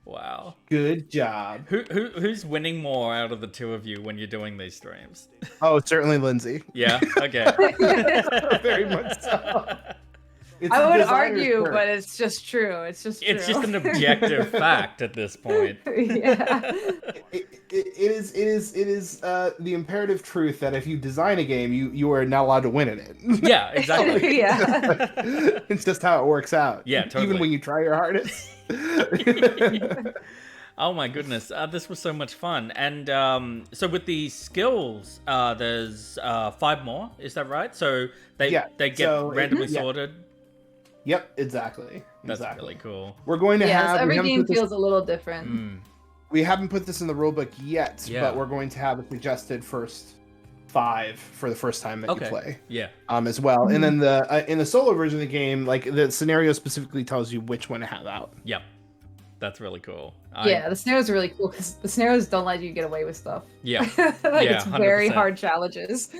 Wow. Good job. Who's winning more out of the two of you when you're doing these streams? Oh, certainly Linsey. Yeah. Okay. Very much so. It's I a would designer's argue, work. but it's just true. It's just true. It's just an objective fact at this point. Yeah. It is the imperative truth that if you design a game, you are not allowed to win in it. Yeah, exactly. Yeah. It's just how it works out. Yeah, totally. Even when you try your hardest. Oh my goodness, this was so much fun. And so with the skills, there's 5 more, is that right? So they get randomly sorted? Yep, exactly. That's really cool. We're going to have... every game feels a little different. We haven't put this in the rulebook yet, but we're going to have a suggested first 5 for the first time that you play. As well. And then in the solo version of the game, like the scenario specifically tells you which one to have out. Yep. That's really cool. The scenarios are really cool because the scenarios don't let you get away with stuff. Yeah. It's very hard challenges.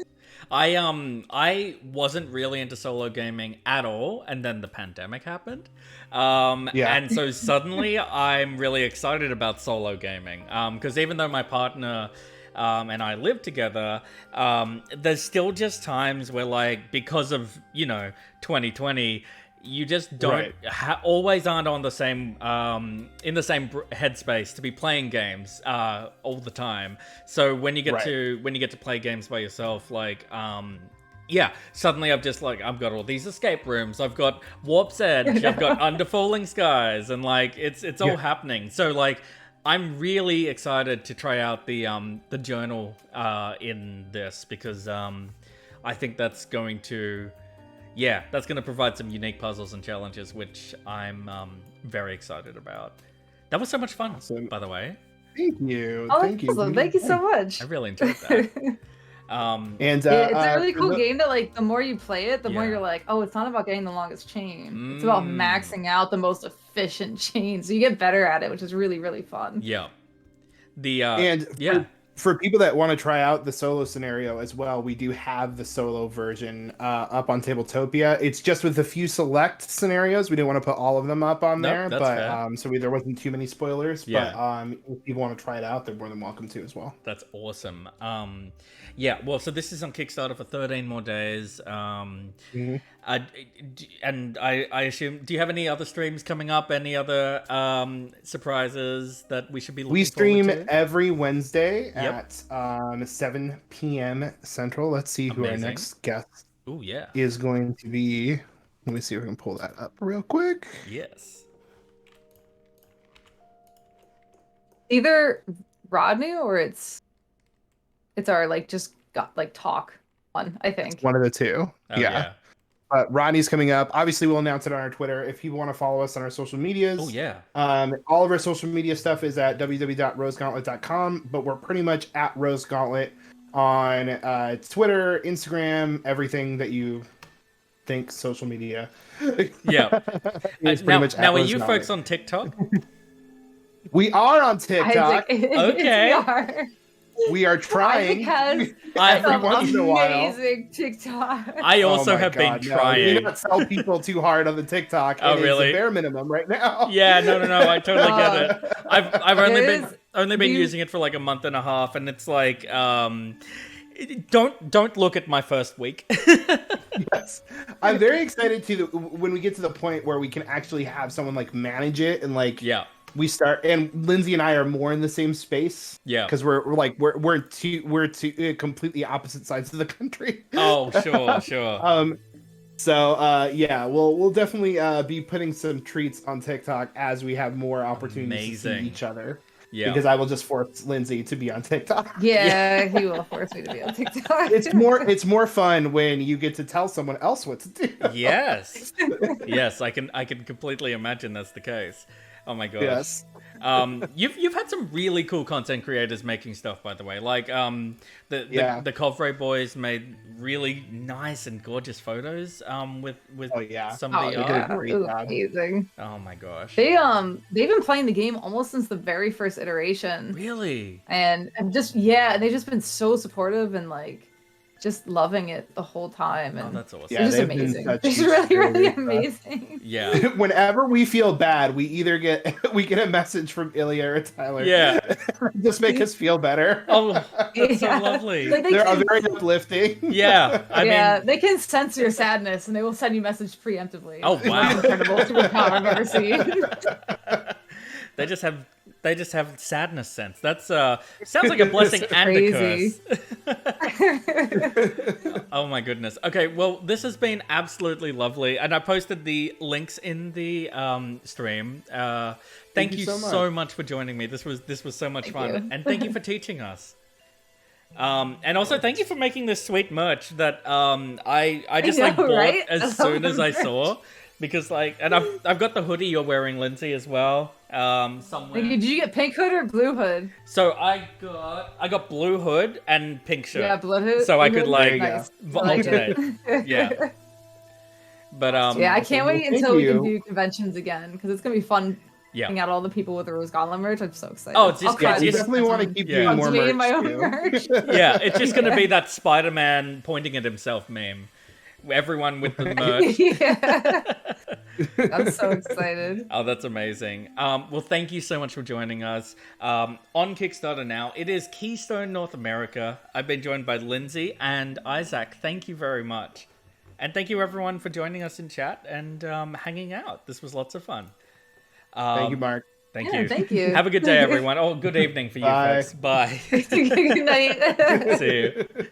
I wasn't really into solo gaming at all, and then the pandemic happened. And so suddenly I'm really excited about solo gaming. Because even though my partner and I live together, there's still just times where, like, because of, 2020, you just don't always aren't on the same in the same headspace to be playing games all the time. So when you get to play games by yourself, like suddenly I've got all these escape rooms, I've got Warp's Edge, I've got Under Falling Skies, and like it's all happening. So like I'm really excited to try out the journal in this because I think that's going to provide some unique puzzles and challenges, which I'm very excited about. That was so much fun, by the way. Thank you. Thank you so much. I really enjoyed that. It's a really cool game that, like, the more you play it, the more you're like, oh, it's not about getting the longest chain. It's about maxing out the most efficient chain. So you get better at it, which is really, really fun. Yeah. For people that want to try out the solo scenario as well, we do have the solo version up on Tabletopia. It's just with a few select scenarios. We didn't want to put all of them up on there, but so there wasn't too many spoilers. But if people want to try it out, they're more than welcome to as well. That's awesome. Well, so this is on Kickstarter for 13 more days. And I assume, do you have any other streams coming up? Any other surprises that we should be looking forward to? We stream every Wednesday at 7 p.m. Central. Let's see who our next guest is going to be. Let me see if we can pull that up real quick. Yes. Either Rodney or it's our talk one, I think. It's one of the two. Oh, yeah. Rodney's coming up. Obviously, we'll announce it on our Twitter. If people want to follow us on our social medias. Oh, yeah. All of our social media stuff is at www.rosegauntlet.com, but we're pretty much at Rose Gauntlet on Twitter, Instagram, everything that you think social media. Yeah. It's pretty much now, are you folks on TikTok? We are on TikTok. Okay. We are. We are trying. Every once in a while. Amazing TikTok. I also have been trying. We do not sell people too hard on the TikTok. Oh, really? It's a bare minimum right now. Yeah, no. I totally get it. I've only been using it for like a month and a half, and it's like, don't look at my first week. Yes, I'm very excited when we get to the point where we can actually have someone like manage it and like we start, and Linsey and I are more in the same space. Yeah, because we're two completely opposite sides of the country. Oh, sure. So we'll definitely be putting some treats on TikTok as we have more opportunities to see each other. Yeah, because I will just force Linsey to be on TikTok. Yeah, he will force me to be on TikTok. It's more fun when you get to tell someone else what to do. Yes, I can completely imagine that's the case. Oh my gosh. Yes. You've had some really cool content creators making stuff, by the way. Like the Covray boys made really nice and gorgeous photos with some of the art. Amazing. Oh my gosh. They've been playing the game almost since the very first iteration. Really? And they've just been so supportive and like just loving it the whole time. And that's awesome. It's just amazing. It's really, really amazing. Yeah. Whenever we feel bad, we either get a message from Ilya or Tyler. Yeah. Just make us feel better. Oh, that's so lovely. Like they're very uplifting. Yeah. I mean, they can sense your sadness and they will send you a message preemptively. Oh, wow. Incredible superpower I've ever seen. They just have they just have sadness sense. That's sounds like a blessing and crazy. a curse. Oh my goodness. Okay, well, this has been absolutely lovely, and I posted the links in the stream. Thank you so much for joining me. This was so much fun, and thank you for teaching us. And also thank you for making this sweet merch that I just bought right? as soon as I saw, because and I've got the hoodie you're wearing, Linsey, as well. Somewhere. Did you get pink hood or blue hood? So I got blue hood and pink shirt. Yeah, blue hood. So I could nice. alternate. Yeah. But yeah, I can't wait until we can do conventions again, because it's gonna be fun. Yeah, out all the people with the Rose Gauntlet merch. I'm so excited. Oh, it's just I definitely want to keep doing more merch. My own merch. Yeah, it's just going to be that Spider-Man pointing at himself meme. Everyone with the merch. Yeah. I'm so excited. Oh, that's amazing. Well, thank you so much for joining us. On Kickstarter now, it is Keystone North America. I've been joined by Linsey and Isaac. Thank you very much. And thank you, everyone, for joining us in chat and hanging out. This was lots of fun. Thank you, Mark. Thank you. Thank you. Have a good day, everyone. Oh, good evening for you folks. Bye. Good night. See you.